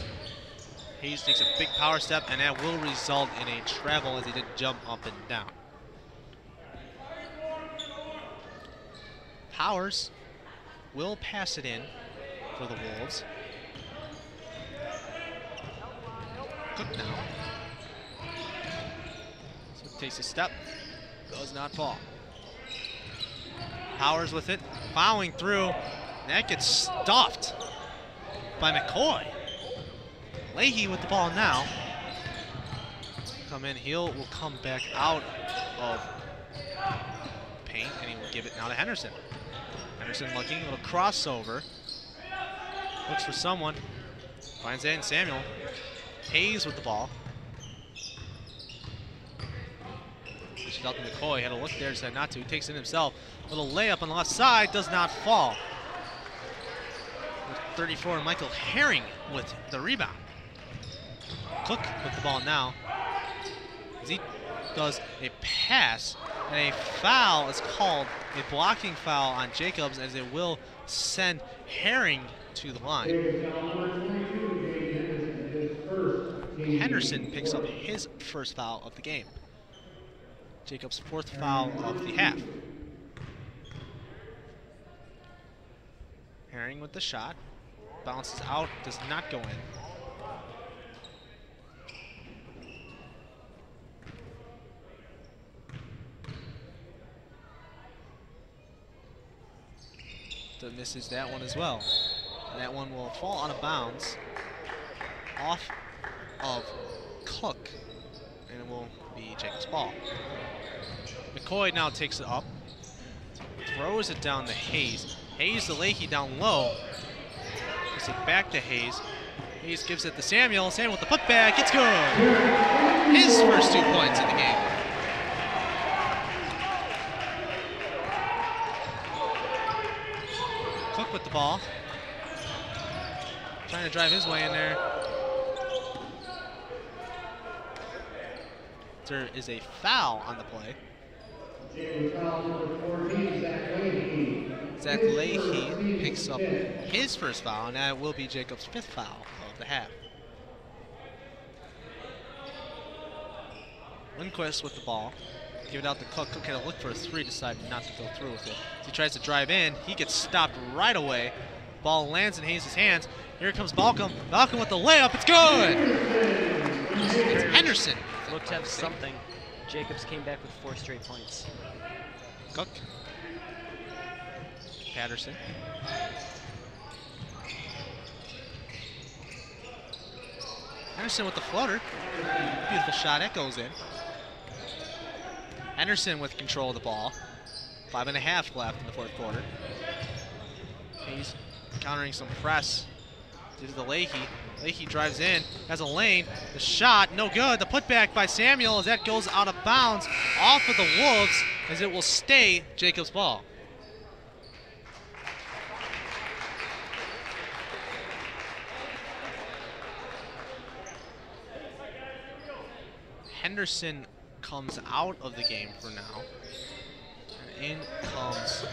Hayes takes a big power step, and that will result in a travel as he did jump up and down. Powers will pass it in for the Wolves. Cook now. So takes a step, does not fall. Powers with it, fouling through. That gets stuffed by McCoy. Leahy with the ball now. Come in, will come back out of paint, and he will give it now to Henderson. Henderson looking, a little crossover. Looks for someone. Finds it in Samuel. Hayes with the ball. Pushes out to McCoy, had a look there, decided not to. He takes it himself. Little layup on the left side, does not fall. 34, Michael Herring with the rebound. Cook with the ball now. As he does a pass, and a foul is called, a blocking foul on Jacobs, as it will send Herring to the line. Henderson picks up his first foul of the game. Jacobs' 4th foul of the half. Herring with the shot. Bounces out, does not go in. Misses that one as well. And that one will fall out of bounds off of Cook, and it will be Jacobs' ball. McCoy now takes it up, throws it down to Hayes. Hayes to Leahy down low. Gives it back to Hayes. Hayes gives it to Samuel. Samuel with the putback. It's good. His first 2 points in the game. Cook with the ball. Trying to drive his way in there. There is a foul on the play. Zach Leahy picks up his first foul, and that will be Jacobs' 5th foul of the half. Lindquist with the ball. Give it out to Cook. Cook had to look for a 3, decided not to go through with it. As he tries to drive in, he gets stopped right away. Ball lands in Hayes' hands. Here comes Balcom. Balcom with the layup. It's good! It's Henderson. Looked to have something. Jacobs came back with 4 straight points. Cook. Patterson. Henderson with the floater. Beautiful shot. That goes in. Henderson with control of the ball. 5.5 left in the 4th quarter. He's countering some press. This is the Leahy. Leahy drives in, has a lane. The shot, no good. The putback by Samuel as that goes out of bounds off of the Wolves as it will stay Jacobs' ball. Henderson comes out of the game for now. And in comes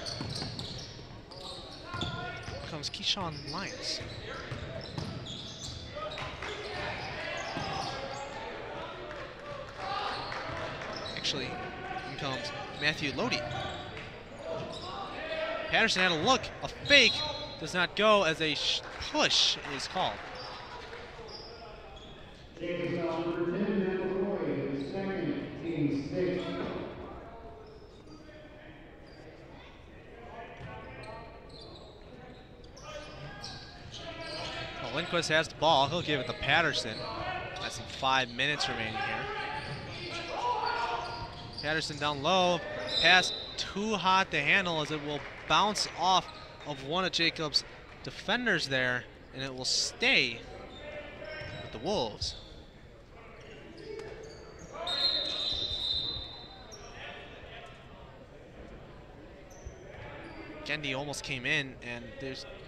Keyshawn Lyons. Actually, in comes Matthew Lodi. Patterson had a look, a fake, does not go as a push is called. Well, Lindquist has the ball. He'll give it to Patterson. Less than 5 minutes remaining here. Patterson down low. Pass too hot to handle as it will bounce off of one of Jacobs' defenders there, and it will stay with the Wolves. Gendy almost came in, and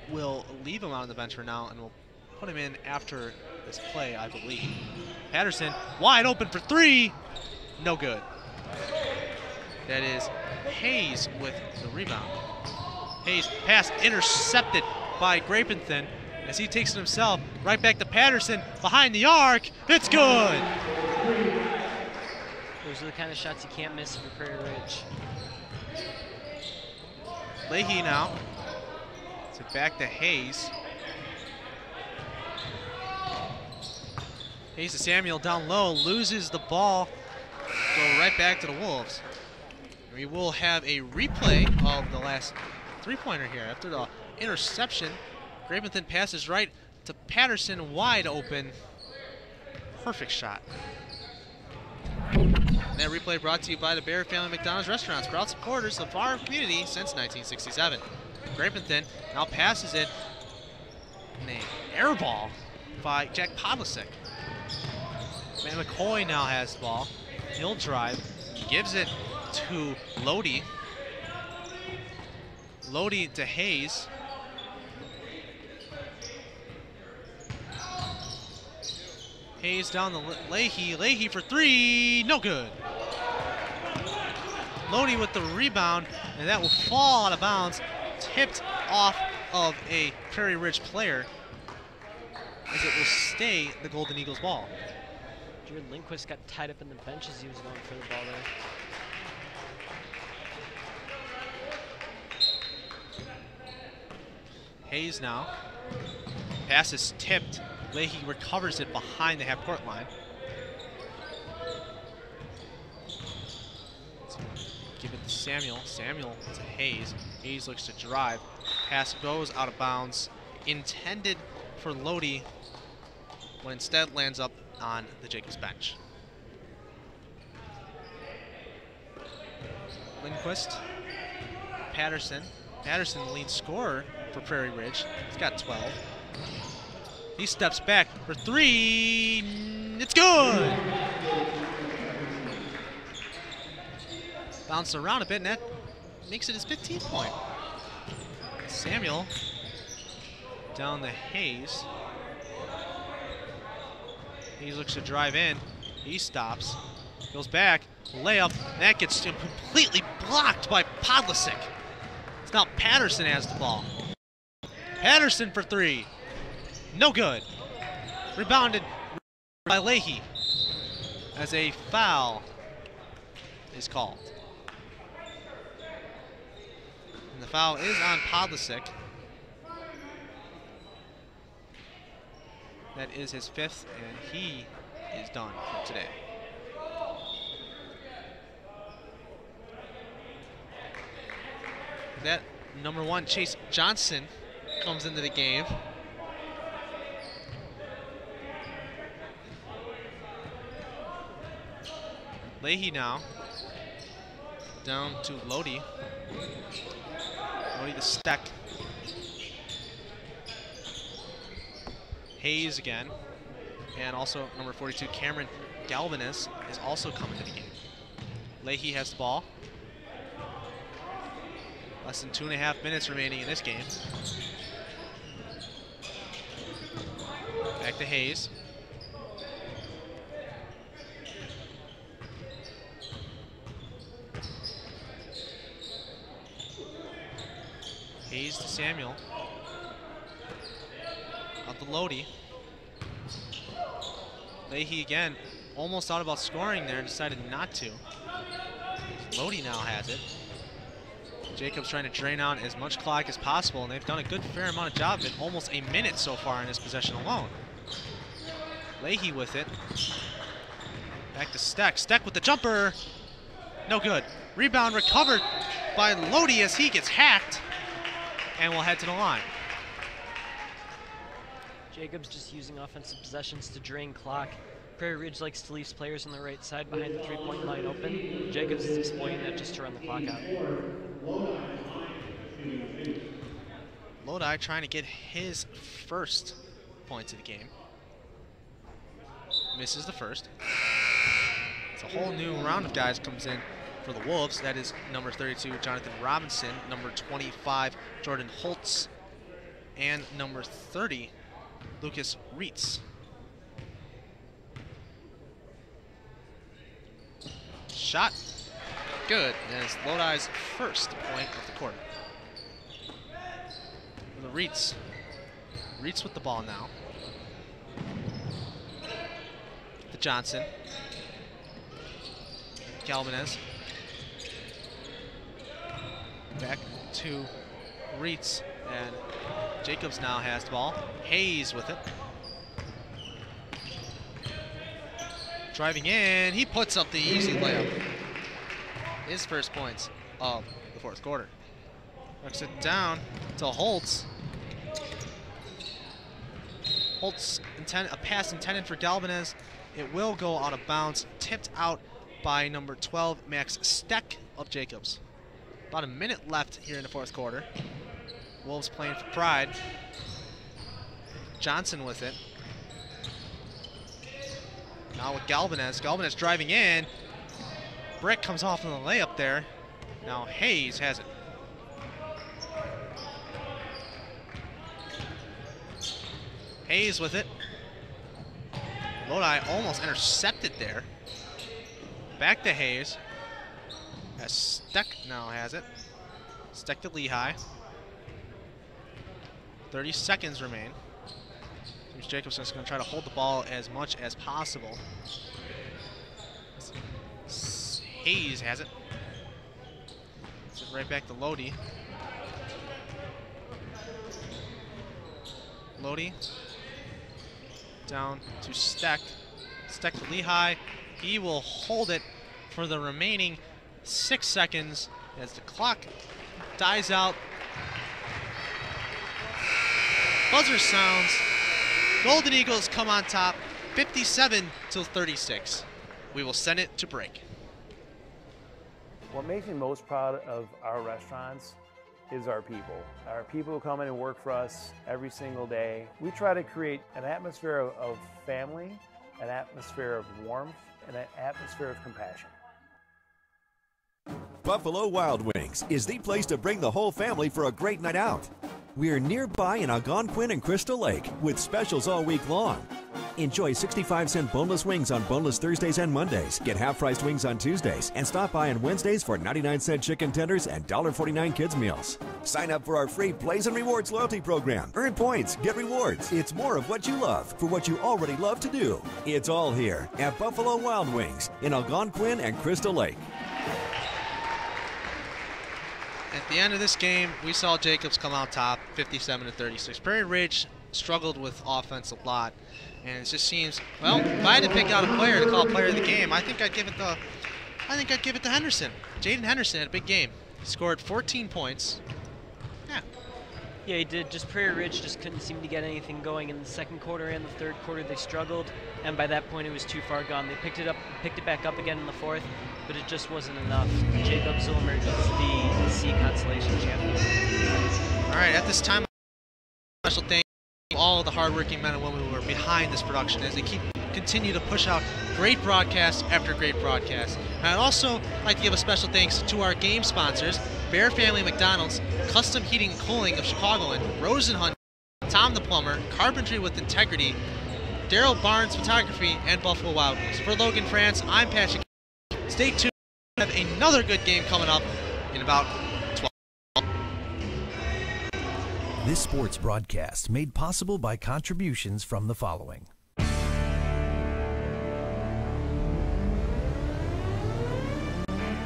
we'll leave him on the bench for now, and we'll put him in after this play, I believe. Patterson wide open for 3, no good. That is Hayes with the rebound. Hayes pass intercepted by Grapenthin as he takes it himself right back to Patterson behind the arc. It's good. Those are the kind of shots you can't miss for Prairie Ridge. Leahy now. So back to Hayes. Hayes to Samuel down low, loses the ball. Go right back to the Wolves. We will have a replay of the last 3-pointer here. After the interception, Grapenthin passes right to Patterson, wide open. Perfect shot. And that replay brought to you by the Bear Family McDonald's Restaurants, proud supporters of our community since 1967. Grapenthin now passes it in an air ball by Jack Podlasek. Van McCoy now has the ball. He'll drive, gives it to Lodi. Lodi to Hayes. Hayes down the Leahy. Leahy for 3, no good. Lodi with the rebound, and that will fall out of bounds, tipped off of a Prairie Ridge player, as it will stay the Golden Eagles ball. Jared Lindquist got tied up in the bench as he was going for the ball there. Hayes now. Pass is tipped. Leahy recovers it behind the half-court line. Give it to Samuel. Samuel to Hayes. Hayes looks to drive. Pass goes out of bounds. Intended for Lodi, but instead lands up on the Jacobs bench. Lindquist. Patterson. Patterson, the lead scorer for Prairie Ridge. He's got 12. He steps back for 3. It's good! Bounced around a bit, and that makes it his 15th point. Samuel down to Hayes. Hayes looks to drive in. He stops. Goes back, layup, that gets completely blocked by Podlasic. It's now Patterson has the ball. Patterson for three. No good. Rebounded by Leahy as a foul is called. And the foul is on Podlasic. That is his fifth, and he is done for today. That number 1, Chase Johnson, comes into the game. Leahy now down to Lodi. Lodi to Steck. Hayes again. And also number 42, Cameron Galvanez, is also coming to the game. Leahy has the ball. Less than 2.5 minutes remaining in this game. Back to Hayes. Hayes to Samuel. Up to Lodi. Leahy again, almost thought about scoring there and decided not to. Lodi now has it. Jacobs trying to drain out as much clock as possible, and they've done a good fair amount of job of it. Almost a minute so far in this possession alone. Leahy with it. Back to Steck. Steck with the jumper. No good. Rebound recovered by Lodi as he gets hacked, and will head to the line. Jacobs just using offensive possessions to drain clock. Prairie Ridge likes to leave players on the right side behind the three-point line open. Jacobs is exploiting that just to run the clock out. Lodi trying to get his first points of the game. Misses the first. It's a whole new round of guys comes in for the Wolves. That is number 32, Jonathan Robinson, number 25, Jordan Holtz, and number 30, Lucas Reitz. Shot good, and it's Lodi's first point of the quarter. The Reitz. Reitz with the ball now. To Johnson. Galvanez. Back to Reitz, and Jacobs now has the ball. Hayes with it. Driving in, he puts up the easy layup. His first points of the fourth quarter. Works it down to Holtz. Holtz, a pass intended for Galvanez. It will go out of bounds, tipped out by number 12, Max Steck of Jacobs. About a minute left here in the fourth quarter. Wolves playing for pride. Johnson with it. Now with Galvanez. Galvanez driving in. Brick comes off in the layup there. Now Hayes has it. Hayes with it. Lodi almost intercepted there. Back to Hayes. As Steck now has it. Steck to Lehigh. 30 seconds remain. James Jacobson is going to try to hold the ball as much as possible. Hayes has it. It's right back to Lodi. Lodi down to Steck. Steck to Lehigh. He will hold it for the remaining 6 seconds as the clock dies out. Buzzer sounds. Golden Eagles come on top, 57-36. We will send it to break. What makes me most proud of our restaurants is our people. Our people who come in and work for us every single day. We try to create an atmosphere of family, an atmosphere of warmth, and an atmosphere of compassion. Buffalo Wild Wings is the place to bring the whole family for a great night out. We're nearby in Algonquin and Crystal Lake with specials all week long. Enjoy 65-cent boneless wings on boneless Thursdays and Mondays. Get half-priced wings on Tuesdays. And stop by on Wednesdays for 99-cent chicken tenders and $1.49 kids meals. Sign up for our free Plays and Rewards loyalty program. Earn points, get rewards. It's more of what you love for what you already love to do. It's all here at Buffalo Wild Wings in Algonquin and Crystal Lake. At the end of this game, we saw Jacobs come out top, 57-36. Prairie Ridge struggled with offense a lot, and it just seems, well, if I had to pick out a player to call player of the game, I think I'd give it to Henderson. Jaden Henderson had a big game. He scored 14 points. Yeah, he did. Just Prairie Ridge just couldn't seem to get anything going in the second quarter and the third quarter. They struggled, and by that point it was too far gone. They picked it back up again in the fourth, but it just wasn't enough. Jacobs will emerge as the C consolation champion. All right, at this time, special thanks to all of the hardworking men and women who are behind this production as they continue to push out great broadcast after great broadcast. And I'd also like to give a special thanks to our game sponsors, Bear Family McDonald's, Custom Heating and Cooling of Chicagoland, Rosen Hunt, Tom the Plumber, Carpentry with Integrity, Daryl Barnes Photography, and Buffalo Wild Wings. For Logan France, I'm Patrick. Stay tuned. We have another good game coming up in about 12. This sports broadcast made possible by contributions from the following.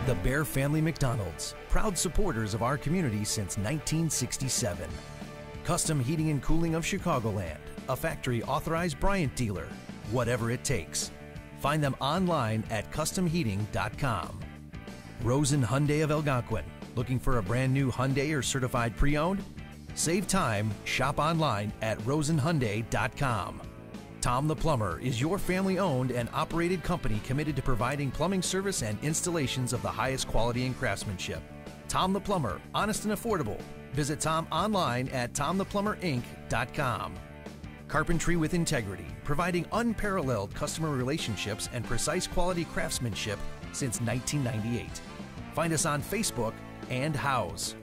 The Bear Family McDonald's, proud supporters of our community since 1967. Custom Heating and Cooling of Chicagoland, a factory authorized Bryant dealer, whatever it takes. Find them online at customheating.com. Rosen Hyundai of Algonquin, looking for a brand new Hyundai or certified pre-owned? Save time, shop online at rosenhyundai.com. Tom the Plumber is your family-owned and operated company committed to providing plumbing service and installations of the highest quality and craftsmanship. Tom the Plumber, honest and affordable. Visit Tom online at tomtheplumberinc.com. Carpentry with Integrity, providing unparalleled customer relationships and precise quality craftsmanship since 1998. Find us on Facebook and House.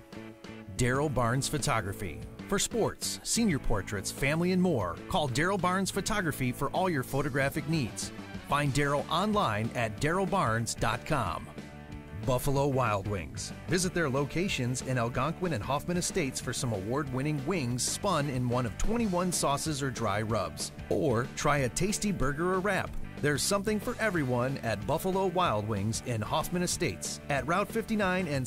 Daryl Barnes Photography. For sports, senior portraits, family, and more, call Daryl Barnes Photography for all your photographic needs. Find Daryl online at darylbarnes.com. Buffalo Wild Wings. Visit their locations in Algonquin and Hoffman Estates for some award-winning wings spun in one of 21 sauces or dry rubs. Or try a tasty burger or wrap. There's something for everyone at Buffalo Wild Wings in Hoffman Estates at Route 59 and